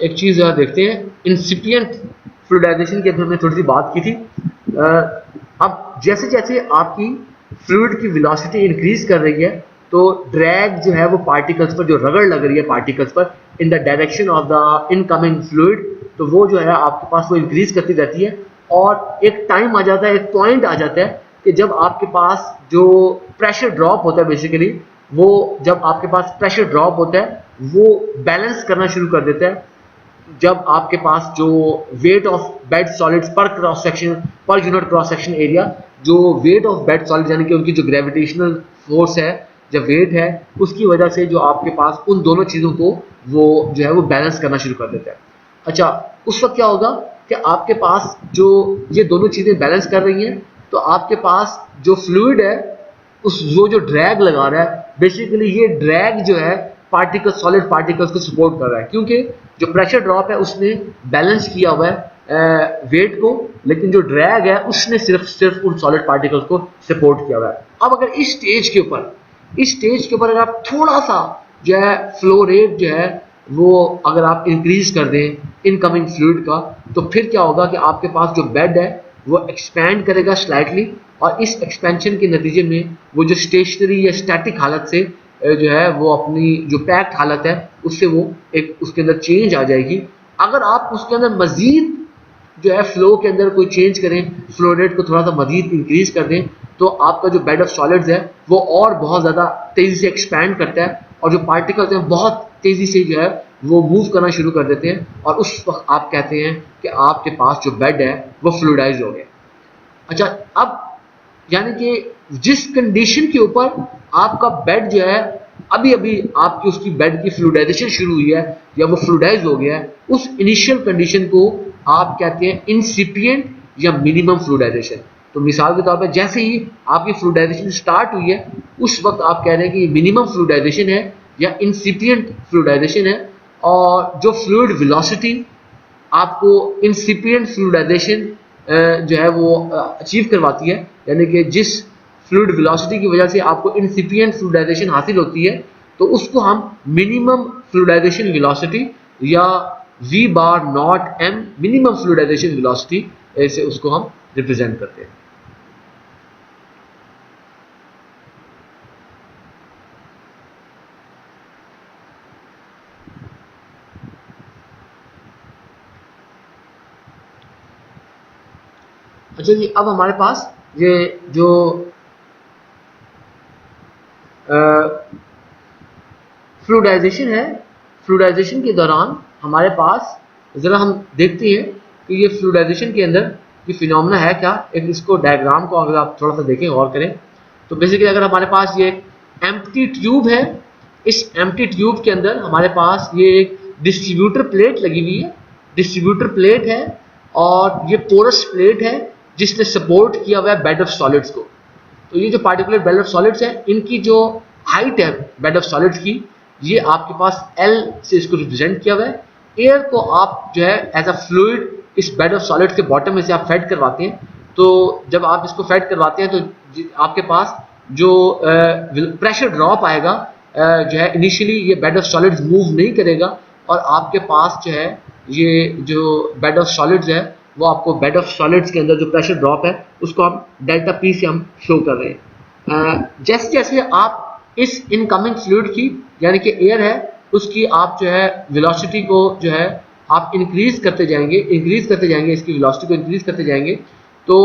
एक चीज़ देखते हैं इंसिपिएंट फ्लूइडाइजेशन की, अभी हमने थोड़ी सी बात की थी। अब जैसे जैसे आपकी फ्लूइड की वेलोसिटी इंक्रीज कर रही है तो ड्रैग जो है वो पार्टिकल्स पर, जो रगड़ लग रही है पार्टिकल्स पर इन the direction of the incoming fluid, तो वो जो है आपके पास वो इंक्रीज करती रहती है। और एक टाइम आ जाता है, एक पॉइंट आ जाता है कि जब आपके पास जो प्रेशर ड्रॉप होता है बेसिकली, वो जब आपके पास प्रेशर ड्रॉप होता है वो बैलेंस करना शुरू कर देता है। जब आपके पास जो वेट ऑफ बेड सॉलिड्स पर cross section, per unit cross section area, जो वेट ऑफ बेड सॉलिड यानी कि उनकी जो ग्रेविटेशनल फोर्स है, जब वेट है, उसकी वजह से जो आपके पास उन दोनों चीज़ों को वो जो है वो बैलेंस करना शुरू कर देता है। अच्छा, उस वक्त क्या होगा कि आपके पास जो ये दोनों चीज़ें बैलेंस कर रही हैं तो आपके पास जो फ्लूइड है उस वो जो ड्रैग लगा रहा है, बेसिकली ये ड्रैग जो है पार्टिकल, सॉलिड पार्टिकल्स को सपोर्ट कर रहा है, क्योंकि जो प्रेशर ड्रॉप है उसने बैलेंस किया हुआ है वेट को, लेकिन जो ड्रैग है उसने सिर्फ उन सॉलिड पार्टिकल्स को सपोर्ट किया हुआ है। अब अगर इस स्टेज के ऊपर अगर आप थोड़ा सा जो है फ्लो रेट जो है वो अगर आप इंक्रीज कर दें इनकमिंग फ्लूइड का, तो फिर क्या होगा कि आपके पास जो बेड है वो एक्सपैंड करेगा स्लाइटली, और इस एक्सपेंशन के नतीजे में वो जो स्टेशनरी या स्टैटिक हालत से जो है वो अपनी जो पैक्ड हालत है उससे वो एक उसके अंदर चेंज आ जाएगी। अगर आप उसके अंदर मजीद जो है फ्लो के अंदर कोई चेंज करें, फ्लो रेट को थोड़ा सा मजीद इंक्रीज कर दें, तो आपका जो बेड ऑफ सॉलिड्स है वो और बहुत ज़्यादा तेज़ी से एक्सपैंड करता है और जो पार्टिकल्स हैं बहुत तेज़ी से जो है वो मूव करना शुरू कर देते हैं, और उस वक्त आप कहते हैं कि आपके पास जो बेड है वो फ्लूइडाइज हो गया। अच्छा, अब यानी कि जिस कंडीशन के ऊपर आपका बेड जो है अभी अभी आपकी उसकी बेड की फ्लूइडाइजेशन शुरू हुई है या वो फ्लूइडाइज हो गया है, उस इनिशियल कंडीशन को आप कहते हैं इंसिपिएंट या मिनिमम फ्लूइडाइजेशन। तो मिसाल के तौर पर जैसे ही आपकी फ्लूइडाइजेशन स्टार्ट हुई है उस वक्त आप कह रहे हैं कि मिनिमम फ्लूइडाइजेशन है या इंसिपिएंट फ्लूइडाइजेशन है। और जो फ्लूइड वेलोसिटी आपको इंसिपिएंट फ्लूइडाइजेशन जो है वो अचीव करवाती है, यानी कि जिस फ्लूइड वेलोसिटी की वजह से आपको इंसिपिएंट फ्लूइडाइजेशन हासिल होती है तो उसको हम मिनिमम फ्लूइडाइजेशन वेलोसिटी या V bar naught M minimum fluidization velocity ऐसे उसको हम रिप्रेजेंट करते हैं। अच्छा जी, अब हमारे पास ये जो फ्लूइडाइजेशन है, फ्लूइडाइजेशन के दौरान हमारे पास ज़रा हम देखते हैं कि ये फ्लूइडाइजेशन के अंदर ये फिनोमेना है क्या। एक इसको डायग्राम को अगर आप थोड़ा सा देखें और करें तो बेसिकली अगर हमारे पास ये एम्प्टी ट्यूब है, इस एम्प्टी ट्यूब के अंदर हमारे पास ये एक डिस्ट्रीब्यूटर प्लेट लगी हुई है, डिस्ट्रीब्यूटर प्लेट है और ये पोरस प्लेट है जिसने सपोर्ट किया हुआ है बेड ऑफ सॉलिड्स को। तो ये जो पार्टिकुलर बेड ऑफ सॉलिड्स है, इनकी जो हाइट है बेड ऑफ सॉलिड्स की, ये आपके पास L से इसको रिप्रेजेंट किया हुआ है। एयर को आप जो है एज अ फ्लूइड इस बेड ऑफ सॉलिड्स के बॉटम में से आप फेड करवाते हैं। तो जब आप इसको फेड करवाते हैं तो आपके पास जो प्रेशर ड्रॉप आएगा, जो है इनिशियली ये बेड ऑफ सॉलिड्स मूव नहीं करेगा और आपके पास जो है ये जो बेड ऑफ सॉलिड्स है वो आपको बेड ऑफ सॉलिड्स के अंदर जो प्रेशर ड्रॉप है उसको हम डेल्टा पी से हम शो कर रहे हैं। जैसे जैसे आप इस इनकमिंग फ्लूइड की यानी कि एयर है उसकी आप जो है वेलोसिटी को जो है आप इंक्रीज करते जाएंगे, इसकी वेलोसिटी को इंक्रीज करते जाएंगे तो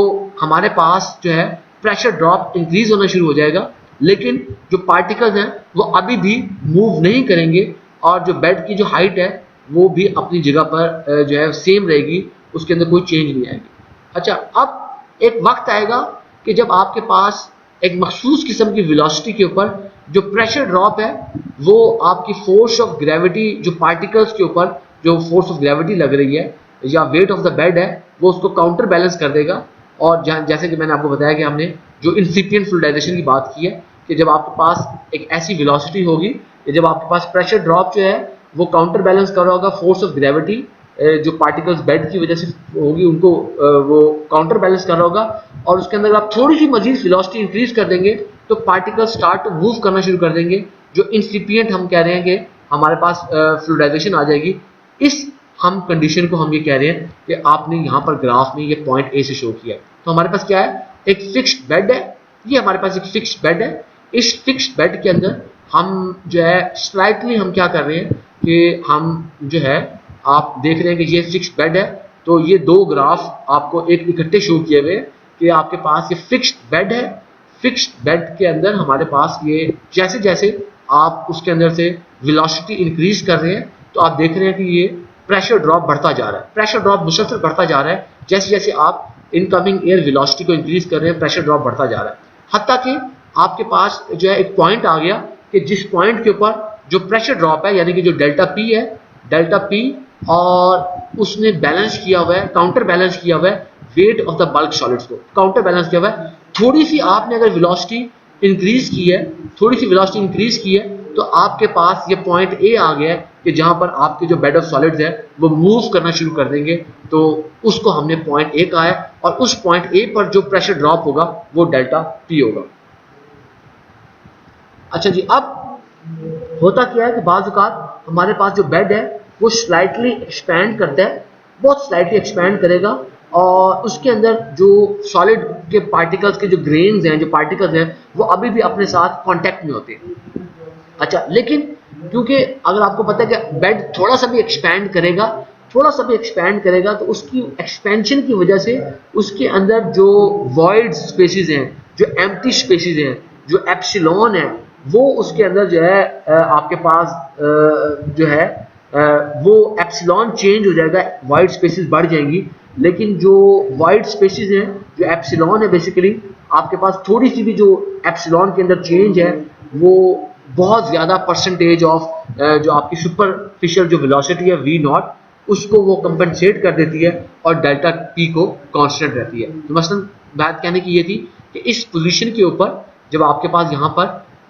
हमारे पास जो है प्रेशर ड्रॉप इंक्रीज होना शुरू हो जाएगा। लेकिन जो पार्टिकल्स हैं वो अभी भी मूव नहीं करेंगे और जो बेड की जो हाइट है वो भी अपनी जगह पर जो है सेम रहेगी, उसके अंदर कोई चेंज नहीं आएगी। अच्छा, अब एक वक्त आएगा कि जब आपके पास एक मखसूस किस्म की वेलोसिटी के ऊपर जो प्रेशर ड्रॉप है वो आपकी फोर्स ऑफ ग्रेविटी, जो पार्टिकल्स के ऊपर जो फोर्स ऑफ ग्रेविटी लग रही है या वेट ऑफ द बेड है वो उसको काउंटर बैलेंस कर देगा। और जैसे कि मैंने आपको बताया कि हमने जो इंसिपिएंट फ्लूइडाइजेशन की बात की है कि जब आपके पास एक ऐसी वेलोसिटी होगी कि जब आपके पास प्रेशर ड्रॉप जो है वो काउंटर बैलेंस कर रहा होगा फोर्स ऑफ ग्रेविटी, जो पार्टिकल्स बेड की वजह से होगी उनको वो काउंटर बैलेंस कर रहा होगा और उसके अंदर आप थोड़ी सी मजीद वेलोसिटी इंक्रीज कर देंगे तो पार्टिकल्स स्टार्ट टू मूव करना शुरू कर देंगे। जो इंसिपिएंट हम कह रहे हैं कि हमारे पास फ्लूइडाइजेशन आ जाएगी। इस हम कंडीशन को हम ये कह रहे हैं कि आपने यहाँ पर ग्राफ में ये पॉइंट ए से शो किया। तो हमारे पास क्या है, एक फिक्स्ड बेड है, ये हमारे पास एक फिक्स्ड बेड है। इस फिक्स्ड बेड के अंदर हम जो है स्लाइटली हम क्या कर रहे हैं कि हम जो है आप देख रहे हैं कि ये फिक्स्ड बेड है। तो ये दो ग्राफ आपको एक इकट्ठे शो किए हुए कि आपके पास ये फिक्स्ड बेड है। फिक्स्ड बेड के अंदर हमारे पास ये जैसे जैसे आप उसके अंदर से वेलोसिटी इंक्रीज कर रहे हैं तो आप देख रहे हैं कि ये प्रेशर ड्रॉप बढ़ता जा रहा है, प्रेशर ड्रॉप मुसलसल बढ़ता जा रहा है। जैसे जैसे आप इनकमिंग एयर वेलोसिटी को इंक्रीज कर रहे हैं प्रेशर ड्रॉप बढ़ता जा रहा है, हत्ता कि आपके पास जो है एक पॉइंट आ गया कि जिस पॉइंट के ऊपर जो प्रेशर ड्रॉप है यानी कि जो डेल्टा पी है, डेल्टा पी और उसने बैलेंस किया हुआ है, काउंटर बैलेंस किया हुआ है weight of the bulk solids को, काउंटर बैलेंस किया हुआ है। थोड़ी सी आपने अगर वेलोसिटी इंक्रीज की है, थोड़ी सी वेलोसिटी इंक्रीज की है तो आपके पास ये पॉइंट ए आ गया है कि जहां पर आपके जो बेड ऑफ सॉलिड्स है वो मूव करना शुरू कर देंगे। तो उसको हमने पॉइंट ए कहा है और उस पॉइंट ए पर जो प्रेशर ड्रॉप होगा वो डेल्टा पी होगा। अच्छा जी, अब होता क्या है कि बाज़ औक़ात हमारे पास जो बेड है वो स्लाइटली एक्सपैंड करता है, बहुत स्लाइटली एक्सपैंड करेगा और उसके अंदर जो सॉलिड के पार्टिकल्स के जो ग्रेन्स हैं, जो पार्टिकल्स हैं वो अभी भी अपने साथ कांटेक्ट में होते हैं। अच्छा, लेकिन क्योंकि अगर आपको पता है कि बेड थोड़ा सा भी एक्सपैंड करेगा, थोड़ा सा भी एक्सपैंड करेगा तो उसकी एक्सपेंशन की वजह से उसके अंदर जो वॉइड स्पेसेस हैं, जो एम्प्टी स्पेसेस हैं, जो एप्सिलॉन है वो उसके अंदर जो है आपके पास जो है वो एप्सिलॉन चेंज हो जाएगा, वाइड स्पेसेस बढ़ जाएंगी। लेकिन जो वाइड स्पेसेस हैं, जो एप्सिलॉन है, बेसिकली आपके पास थोड़ी सी भी जो एप्सिलॉन के अंदर चेंज है वो बहुत ज़्यादा परसेंटेज ऑफ जो आपकी सुपरफिशियल जो वेलोसिटी है वी नॉट उसको वो कंपनसेट कर देती है और डेल्टा पी को कांस्टेंट रहती है। तो मसलन बात कहने की ये थी कि इस पोजीशन के ऊपर जब आपके पास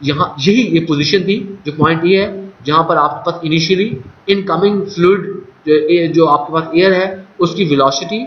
यहाँ यही ये पोजीशन थी, जो पॉइंट ये है जहाँ पर आपके पास इनिशियली इनकमिंग फ्लूइड जो आपके पास एयर है उसकी वेलोसिटी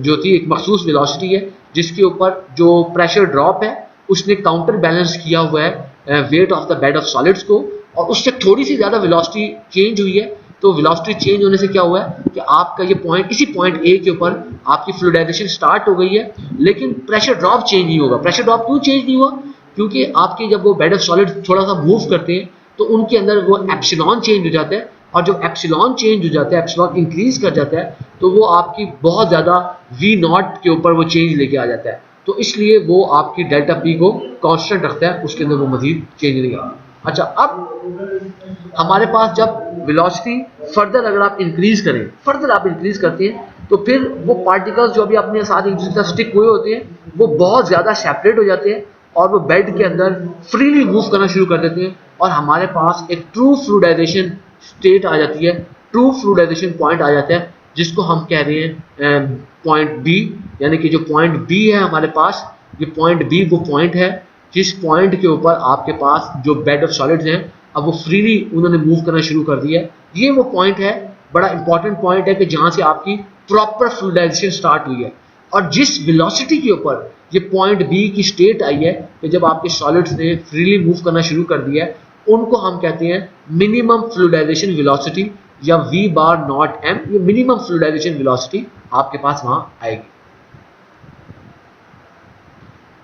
जो थी एक मखसूस वेलोसिटी है जिसके ऊपर जो प्रेशर ड्रॉप है उसने काउंटर बैलेंस किया हुआ है weight of the bed of solids को और उससे थोड़ी सी ज़्यादा वेलोसिटी चेंज हुई है। तो वेलोसिटी चेंज होने से क्या हुआ है कि आपका ये पॉइंट, इसी पॉइंट ए के ऊपर आपकी फ्लूइडाइजेशन स्टार्ट हो गई है, लेकिन प्रेशर ड्रॉप चेंज नहीं होगा। प्रेशर ड्रॉप क्यों चेंज नहीं हुआ? क्योंकि आपके जब वो बेड ऑफ सॉलिड थोड़ा सा मूव करते हैं तो उनके अंदर वो एप्सिलॉन चेंज हो जाता है और जब एप्सिलॉन चेंज हो जाता है, एप्सिलॉन इंक्रीज कर जाता है, तो वो आपकी बहुत ज़्यादा वी नॉट के ऊपर वो चेंज लेके आ जाता है, तो इसलिए वो आपकी डेल्टा पी को कांस्टेंट रखता है, उसके अंदर वो मजीद चेंज नहीं आता। अच्छा, अब हमारे पास जब वेलोसिटी फर्दर अगर आप इंक्रीज करें, फर्दर आप इंक्रीज करते हैं, तो फिर वो पार्टिकल्स जो अभी अपने साथ एक दूसरे से स्टिक हुए होते हैं, वो बहुत ज़्यादा सेपरेट हो जाते हैं और वो बेड के अंदर फ्रीली मूव करना शुरू कर देते हैं, और हमारे पास एक ट्रू फ्लूइडाइजेशन स्टेट आ जाती है, ट्रू फ्लूइडाइजेशन पॉइंट आ जाता है, जिसको हम कह रहे हैं पॉइंट बी। यानी कि जो पॉइंट बी है हमारे पास, ये पॉइंट बी वो पॉइंट है जिस पॉइंट के ऊपर आपके पास जो बेड ऑफ सॉलिड्स हैं, अब वो फ्रीली उन्होंने मूव करना शुरू कर दिया है। ये वो पॉइंट है, बड़ा इंपॉर्टेंट पॉइंट है कि जहाँ से आपकी प्रॉपर फ्लूइडाइजेशन स्टार्ट हुई है, और जिस वेलोसिटी के ऊपर ये पॉइंट बी की स्टेट आई है कि जब आपके सॉलिड्स ने फ्रीली मूव करना शुरू कर दिया है, उनको हम कहते हैं मिनिमम फ्लूइडाइजेशन वेलोसिटी या वी बार नॉट एम। ये मिनिमम फ्लूइडाइजेशन वेलोसिटी आपके पास वहां आएगी।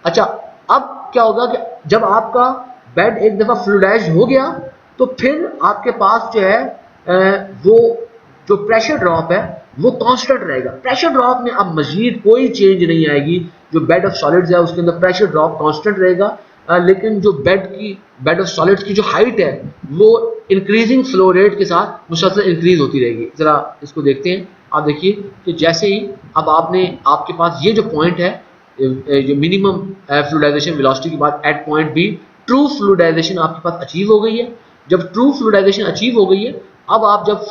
अच्छा, अब क्या होगा कि जब आपका बेड एक दफा फ्लूइडाइज हो गया, तो फिर आपके पास जो है वो जो प्रेशर ड्रॉप है वो कांस्टेंट रहेगा। प्रेशर ड्रॉप में अब मजीद कोई चेंज नहीं आएगी। जो बेड ऑफ सॉलिड्स है उसके अंदर प्रेशर ड्रॉप कांस्टेंट रहेगा, लेकिन जो बेड ऑफ सॉलिड्स की जो हाइट है वो इंक्रीजिंग फ्लो रेट के साथ मुसलसल इंक्रीज होती रहेगी। जरा इसको देखते हैं। आप देखिए कि जैसे ही अब आपके पास ये जो पॉइंट है, जो मिनिमम फ्लूइडाइजेशन वेलोसिटी के बाद एट पॉइंट बी ट्रू फ्लूइडाइजेशन आपके पास अचीव हो गई है। जब ट्रू फ्लूइडाइजेशन अचीव हो गई है, अब आप जब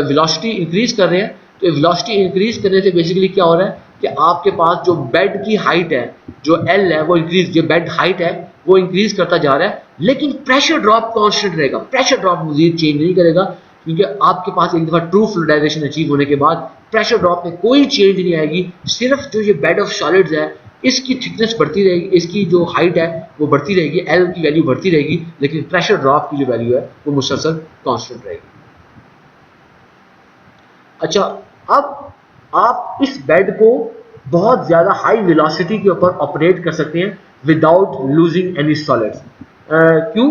वेलोसिटी इंक्रीज कर रहे हैं, तो वेलोसिटी इंक्रीज करने से बेसिकली क्या हो रहा है कि आपके पास जो बेड की हाइट है, जो एल है वो इंक्रीज, जो बेड हाइट है वो इंक्रीज करता जा रहा है, लेकिन प्रेशर ड्रॉप कांस्टेंट रहेगा। प्रेशर ड्रॉप मजीद चेंज नहीं करेगा, क्योंकि आपके पास एक दफा ट्रू फ्लूइडाइजेशन अचीव होने के बाद प्रेशर ड्रॉप में कोई चेंज नहीं आएगी। सिर्फ जो ये बेड ऑफ सॉलिड्स है इसकी थिकनेस बढ़ती रहेगी, इसकी जो हाइट है वो बढ़ती रहेगी, एल की वैल्यू बढ़ती रहेगी, लेकिन प्रेशर ड्रॉप की जो वैल्यू है वो मुसलसल कांस्टेंट रहेगी। अच्छा, अब आप इस बेड को बहुत ज़्यादा हाई वेलोसिटी के ऊपर ऑपरेट कर सकते हैं विदाउट लूजिंग एनी सॉलिड्स। क्यों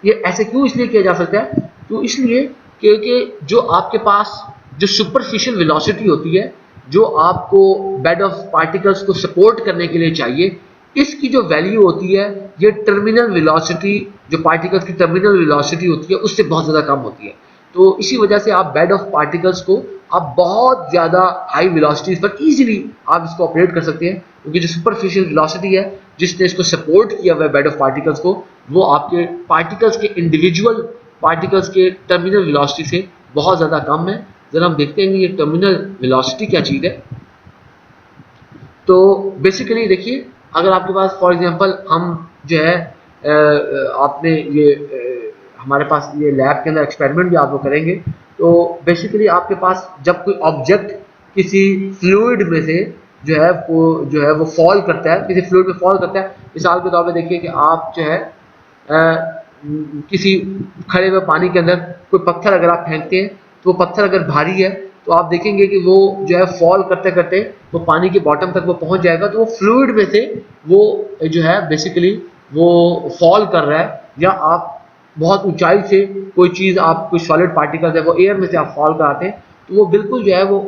ये ऐसे क्यों इसलिए किया जा सकता है? क्यों इसलिए क्योंकि जो आपके पास जो सुपरफिशियल वेलोसिटी होती है, जो आपको बेड ऑफ पार्टिकल्स को सपोर्ट करने के लिए चाहिए, इसकी जो वैल्यू होती है ये टर्मिनल वेलोसिटी, जो पार्टिकल्स की टर्मिनल वेलोसिटी होती है उससे बहुत ज़्यादा कम होती है। तो इसी वजह से आप बेड ऑफ पार्टिकल्स को आप बहुत ज़्यादा हाई वेलोसिटीज पर इजीली आप इसको ऑपरेट कर सकते हैं, क्योंकि जो सुपरफिशियल वेलोसिटी है जिसने इसको सपोर्ट किया हुआ है बेड ऑफ पार्टिकल्स को, वो आपके पार्टिकल्स के इंडिविजुअल पार्टिकल्स के टर्मिनल वेलोसिटी से बहुत ज़्यादा कम है। जरा हम देखते हैं कि ये टर्मिनल वेलोसिटी क्या चीज़ है। तो बेसिकली देखिए, अगर आपके पास फॉर एग्जांपल हम जो है आपने ये हमारे पास ये लैब के अंदर एक्सपेरिमेंट भी आप लोग करेंगे, तो बेसिकली आपके पास जब कोई ऑब्जेक्ट किसी फ्लूइड में से जो है वो फॉल करता है, किसी फ्लूइड में फॉल करता है, मिसाल के तौर पे देखिए कि आप जो है किसी खड़े हुए पानी के अंदर कोई पत्थर अगर आप फेंकते हैं, तो वो पत्थर अगर भारी है तो आप देखेंगे कि वो जो है फॉल करते करते वो पानी के बॉटम तक वो पहुंच जाएगा। तो वो फ्लूइड में से वो जो है बेसिकली वो फॉल कर रहा है, या आप बहुत ऊंचाई से कोई चीज़, आप कोई सॉलिड पार्टिकल्स है वो एयर में से आप फॉल कराते हैं, तो वो बिल्कुल जो है वो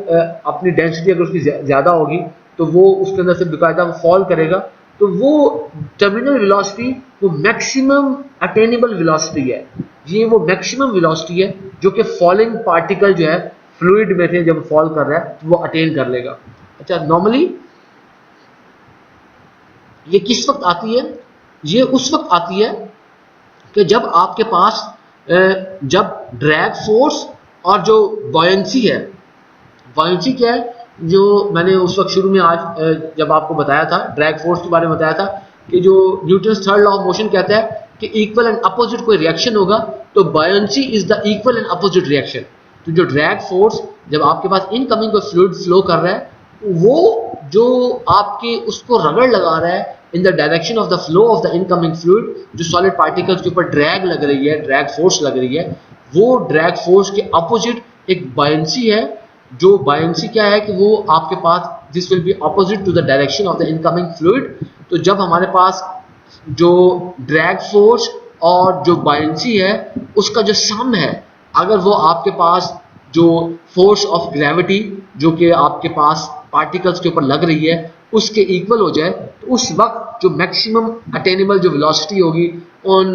अपनी डेंसिटी अगर उसकी ज़्यादा होगी तो वो उसके अंदर से बाकायदा वो फॉल करेगा। तो वो टर्मिनल वेलोसिटी वो मैक्सिमम अटेनेबल वेलोसिटी है, ये वो मैक्सिमम वेलोसिटी है जो कि फॉलिंग पार्टिकल जो है फ्लूइड में से जब फॉल कर रहा है तो वो अटेन कर लेगा। अच्छा, नॉर्मली ये किस वक्त आती है? ये उस वक्त आती है कि जब आपके पास जब ड्रैग फोर्स और जो बॉयंसी है, बॉयंसी क्या है, जो मैंने उस वक्त शुरू में आज जब आपको बताया था ड्रैग फोर्स के बारे में बताया था कि जो Newton's third law of motion कहता है कि इक्वल एंड अपोजिट कोई रिएक्शन होगा तो buoyancy is the equal and opposite reaction. तो जो ड्रैग फोर्स जब आपके पास इनकमिंग कोई फ्लूइड फ्लो कर रहा है, वो जो आपके उसको रगड़ लगा रहा है in the direction of the flow of the incoming fluid, जो सॉलिड पार्टिकल्स के ऊपर ड्रैग लग रही है, ड्रैग फोर्स लग रही है, वो ड्रैग फोर्स के अपोजिट एक बायंसी है। जो बायंसी क्या है कि वो आपके पास this will be opposite to the direction of the incoming fluid. तो जब हमारे पास जो ड्रैग फोर्स और जो बायंसी है उसका जो सम है, अगर वो आपके पास जो फोर्स ऑफ ग्रेविटी जो कि आपके पास पार्टिकल्स के ऊपर लग रही है उसके इक्वल हो जाए, तो उस वक्त जो मैक्सिमम अटेनेबल जो वेलोसिटी होगी उन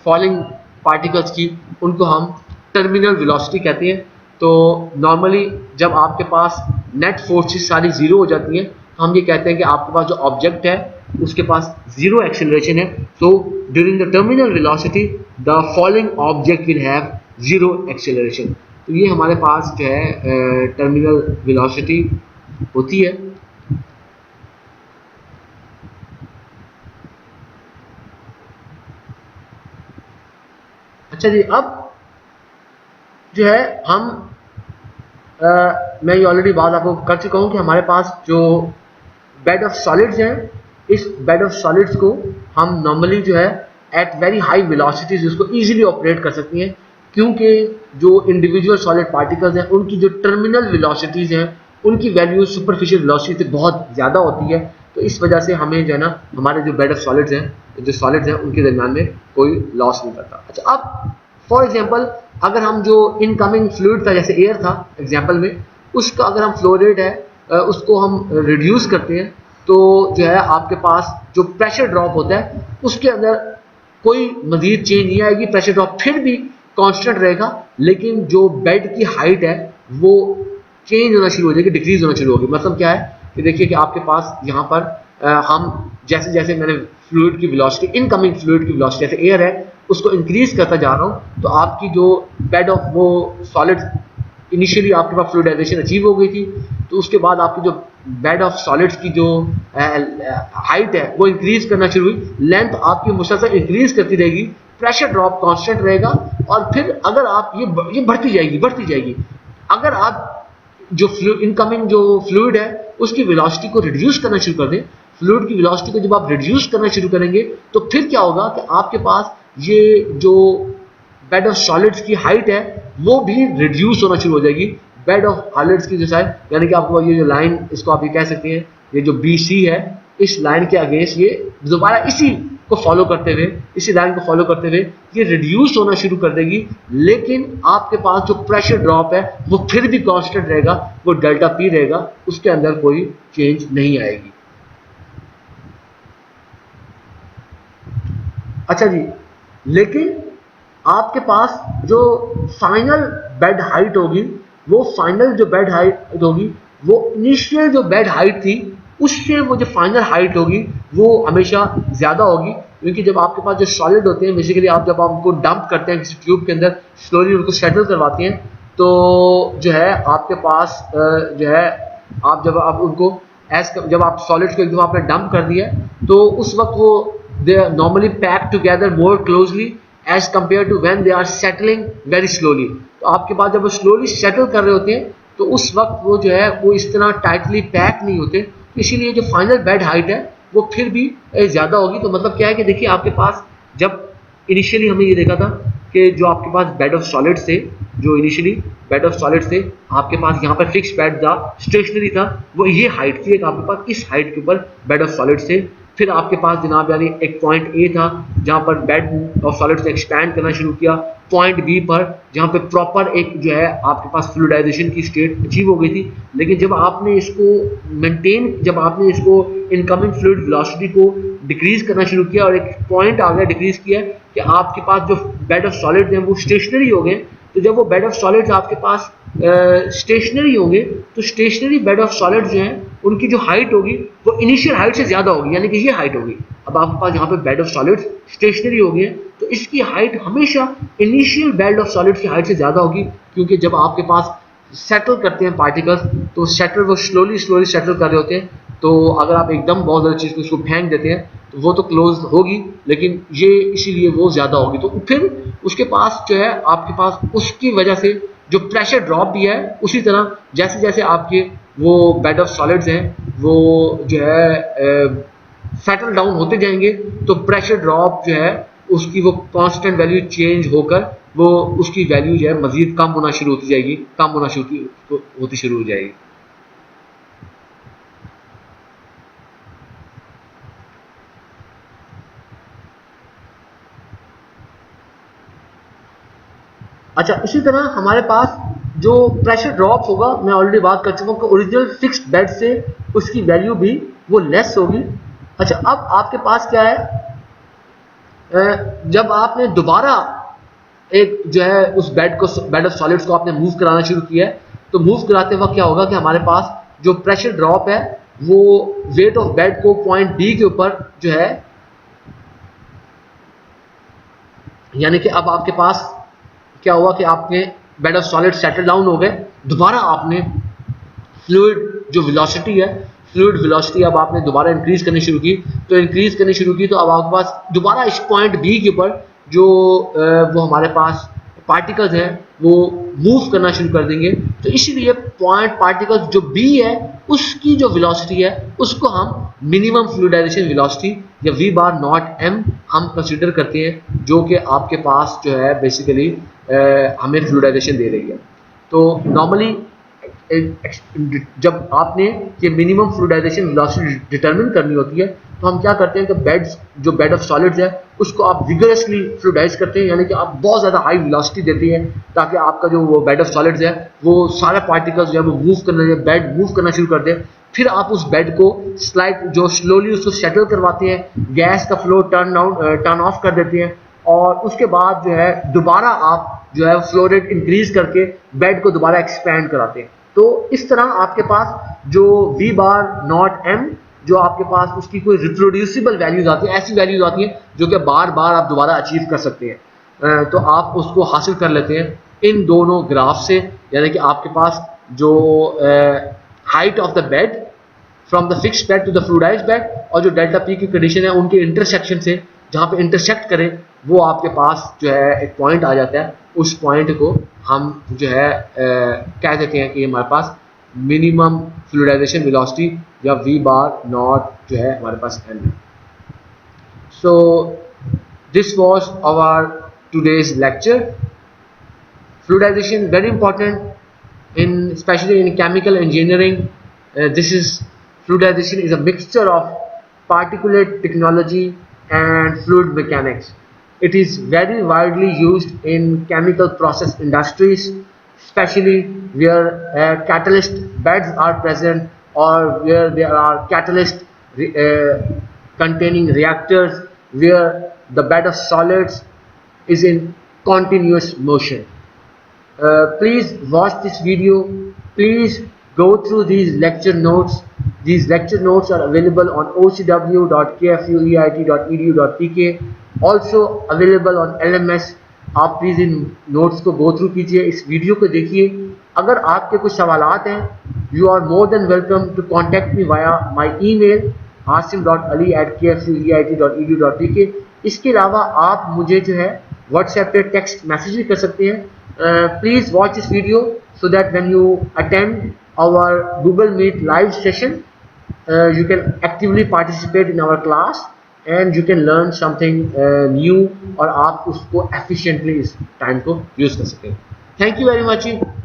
फॉलिंग पार्टिकल्स की, उनको हम टर्मिनल वेलोसिटी कहते हैं। तो नॉर्मली जब आपके पास नेट फोर्सेस सारी जीरो हो जाती हैं, हम ये कहते हैं कि आपके पास जो ऑब्जेक्ट है उसके पास जीरो एक्सेलरेशन है। So during the terminal velocity the falling object will have zero acceleration. तो ये हमारे पास जो है टर्मिनल वेलोसिटी होती है। अच्छा जी, अब जो है हम मैं ये ऑलरेडी बात आपको कर चुका हूँ कि हमारे पास जो बेड ऑफ सॉलिड्स हैं, इस बेड ऑफ सॉलिड्स को हम नॉर्मली जो है एट वेरी हाई वेलोसिटीज उसको इजीली ऑपरेट कर सकती हैं, क्योंकि जो इंडिविजुअल सॉलिड पार्टिकल्स हैं उनकी जो टर्मिनल वेलोसिटीज हैं उनकी वैल्यू सुपरफिशियल वेलोसिटी से बहुत ज़्यादा होती है। तो इस वजह से हमें जो है ना हमारे जो बेड ऑफ सॉलिड्स हैं, जो सॉलिड्स हैं उनके दरमियान में कोई लॉस नहीं करता। अच्छा, अब फॉर एग्जांपल अगर हम जो इनकमिंग फ्लूइड था जैसे एयर था एग्जांपल में, उसका अगर हम फ्लो रेट है उसको हम रिड्यूस करते हैं, तो जो है आपके पास जो प्रेशर ड्रॉप होता है उसके अंदर कोई मजीद चेंज नहीं आएगी, प्रेशर ड्रॉप फिर भी कांस्टेंट रहेगा, लेकिन जो बेड की हाइट है वो चेंज होना शुरू हो जाएगी, डिक्रीज होना शुरू होगी। मतलब क्या है कि देखिए कि आपके पास यहाँ पर हम जैसे जैसे मैंने फ्लूइड की वेलोसिटी, इनकमिंग फ्लूइड की वेलोसिटी जैसे एयर है उसको इंक्रीज करता जा रहा हूँ, तो आपकी जो बेड ऑफ वो सॉलिड इनिशियली आपके पास फ्लूइडाइजेशन अचीव हो गई थी, तो उसके बाद आपकी जो बेड ऑफ सॉलिड्स की जो हाइट है वो इंक्रीज करना शुरू हुई, लेंथ आपकी मुसलसल इंक्रीज करती रहेगी, प्रेशर ड्रॉप कांस्टेंट रहेगा, और फिर अगर आप ये बढ़ती जाएगी। अगर आप जो इनकमिंग जो फ्लूइड है उसकी वेलोसिटी को रिड्यूस करना शुरू कर दें, फ्लूइड की वेलोसिटी को जब आप रिड्यूस करना शुरू करेंगे तो फिर क्या होगा कि आपके पास ये जो बेड ऑफ सॉलिड्स की हाइट है वो भी रिड्यूस होना शुरू हो जाएगी। बेड ऑफ सॉलिड्स की जो साइड, यानी कि आपको ये जो लाइन, इसको आप ये कह सकते हैं ये जो BC है, इस लाइन के अगेंस्ट ये दोबारा इसी को फॉलो करते हुए, इसी लाइन को फॉलो करते हुए ये रिड्यूस होना शुरू कर देगी, लेकिन आपके पास जो प्रेशर ड्रॉप है वो फिर भी कांस्टेंट रहेगा, वो डेल्टा P रहेगा, उसके अंदर कोई चेंज नहीं आएगी। अच्छा जी, लेकिन आपके पास जो फाइनल बेड हाइट होगी, वो फाइनल जो बेड हाइट होगी वो इनिशियल जो बेड हाइट थी उससे वो जो फाइनल हाइट होगी वो हमेशा ज़्यादा होगी, क्योंकि जब आपके पास जो सॉलिड होते हैं बेसिकली आप जब उनको डंप करते हैं किसी ट्यूब के अंदर, स्लोली उनको सेटल करवाते हैं, तो जो है आपके पास जो है आप जब आप उनको जब आप सॉलिड्स को एकदम आपने डंप कर दिया तो उस वक्त वो they are normally packed together more closely as compared to when they are settling very slowly। तो आपके पास जब वो slowly settle कर रहे होते हैं तो उस वक्त वो जो है वो इस तरह टाइटली पैक नहीं होते, तो इसीलिए जो फाइनल बेड हाइट है वो फिर भी ज़्यादा होगी। तो मतलब क्या है कि देखिए आपके पास जब इनिशियली हमने ये देखा था कि जो आपके पास बेड ऑफ सॉलिड थे, जो इनिशियली बेड ऑफ सॉलिड थे आपके पास यहाँ पर फिक्स बेड था, स्टेशनरी था, वो ये हाइट थी, एक आपके पास इस हाइट के ऊपर बेड ऑफ सॉलिड थे। फिर आपके पास जनाब यानी एक पॉइंट ए था जहाँ पर बेड ऑफ सॉलिड्स ने एक्सपैंड करना शुरू किया, पॉइंट बी पर जहाँ पे प्रॉपर एक जो है आपके पास फ्लूइडाइजेशन की स्टेट अचीव हो गई थी, लेकिन जब आपने इसको मेंटेन, जब आपने इसको इनकमिंग फ्लूइड वेलोसिटी को डिक्रीज करना शुरू किया और एक पॉइंट आ गया डिक्रीज किया कि आपके पास जो बेड ऑफ सॉलिड्स हैं वो स्टेशनरी हो गए, तो जब वो बेड ऑफ सॉलिड्स आपके पास स्टेशनरी होंगे तो स्टेशनरी बेड ऑफ सॉलिड्स जो हैं उनकी जो हाइट होगी वो इनिशियल हाइट से ज़्यादा होगी, यानी कि ये हाइट होगी। अब आपके पास यहाँ पे बेड ऑफ सॉलिड्स स्टेशनरी हो गए हैं तो इसकी हाइट हमेशा इनिशियल बेड ऑफ सॉलिड्स की हाइट से ज़्यादा होगी, क्योंकि जब आपके पास सेटल करते हैं पार्टिकल्स तो सेटल वो स्लोली सेटल कर रहे होते हैं, तो अगर आप एकदम बहुत ज़्यादा चीज़ को उसको फेंक देते हैं तो वो तो क्लोज होगी, लेकिन ये इसीलिए वो ज़्यादा होगी। तो फिर उसके पास जो है आपके पास उसकी वजह से जो प्रेशर ड्रॉप भी है, उसी तरह जैसे जैसे आपके वो बेड ऑफ सॉलिड्स हैं वो जो है सेटल डाउन होते जाएंगे तो प्रेशर ड्रॉप जो है उसकी वो कांस्टेंट वैल्यू चेंज होकर वो उसकी वैल्यू जो है मजीद कम होना शुरू होती जाएगी, कम होना होती शुरू हो जाएगी। अच्छा, इसी तरह हमारे पास जो प्रेशर ड्रॉप होगा, मैं ऑलरेडी बात कर चुका हूँ कि ओरिजिनल फिक्स्ड बेड से उसकी वैल्यू भी वो लेस होगी। अच्छा, अब आपके पास क्या है, जब आपने दोबारा एक जो है उस बेड ऑफ सॉलिड्स को आपने मूव कराना शुरू किया है, तो मूव कराते वक्त क्या होगा कि हमारे पास जो प्रेशर ड्रॉप है वो वेट ऑफ बेड को पॉइंट बी के ऊपर जो है, यानी कि अब आपके पास क्या हुआ कि आपने bed of solid settle down हो गए, दोबारा आपने फ्लूइड जो वेलोसिटी है, फ्लूइड वेलोसिटी अब आपने दोबारा इंक्रीज करनी शुरू की, तो इंक्रीज करनी शुरू की तो अब आपके पास दोबारा इस पॉइंट बी के ऊपर जो वो हमारे पास पार्टिकल्स हैं वो मूव करना शुरू कर देंगे। तो इसीलिए पॉइंट पार्टिकल्स जो बी है उसकी जो वेलोसिटी है उसको हम मिनिमम फ्लूइडाइजेशन वेलोसिटी या वी बार नॉट एम हम कंसीडर करते हैं, जो कि आपके पास जो है बेसिकली हमें फ्लूइडाइजेशन दे रही है। तो नॉर्मली जब आपने ये मिनिमम फ्लूइडाइजेशन वेलोसिटी डिटरमिन करनी होती है, तो हम क्या करते हैं कि बेड ऑफ सॉलिड्स है उसको आप विगरसली फ्लूइडाइज करते हैं, यानी कि आप बहुत ज़्यादा हाई वेलोसिटी देते हैं ताकि आपका जो वो बेड ऑफ सॉलिड्स है वो सारे पार्टिकल्स जो है वो बेड मूव करना शुरू कर दे। फिर आप उस बेड को जो स्लोली उसको सेटल करवाते हैं, गैस का फ्लो टर्न ऑफ कर देते हैं, और उसके बाद जो है दोबारा आप जो है फ्लो रेट इंक्रीज करके बेड को दोबारा एक्सपैंड कराते हैं। तो इस तरह आपके पास जो वी बार नॉट एम जो आपके पास उसकी कोई रिप्रोड्यूसिबल वैल्यूज आती है, ऐसी वैल्यूज आती हैं जो कि बार बार आप दोबारा अचीव कर सकते हैं, तो आप उसको हासिल कर लेते हैं इन दोनों ग्राफ से। यानी कि आपके पास जो height of the bed from the fixed bed to the fluidized bed और जो डेल्टा पी की कंडीशन है उनके इंटरसेक्शन से, जहाँ पे इंटरसेक्ट करें वो आपके पास जो है एक पॉइंट आ जाता है, उस पॉइंट को हम जो है कह देते हैं कि हमारे पास मिनिमम फ्लूइडाइजेशन वेलोसिटी या वी बार नॉट जो है हमारे पास एम है। So this was our today's lecture. Fluidization very important in especially in chemical engineering. Fluidization is a mixture of particulate technology and fluid mechanics. It is very widely used in chemical process industries, especially where catalyst beds are present or where there are catalyst containing reactors where the bed of solids is in continuous motion. Please watch this video. Please go through these lecture notes. These lecture notes are available on ocw.kfueit.edu.pk, also available on LMS. आप please in notes को go through कीजिए, इस video को देखिए। अगर आपके कुछ सवालात हैं, you are more than welcome to contact me via my email asim.ali@kfueit.edu.pk। इसके अलावा आप मुझे जो है व्हाट्सएप पे टेक्स्ट मैसेज भी कर सकते हैं। Please watch this video so that when you attend our Google Meet live session, you can actively participate in our class and you can learn something new, और आप उसको efficiently इस time को use कर सकें। Thank you very much.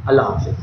Allah Hafiz.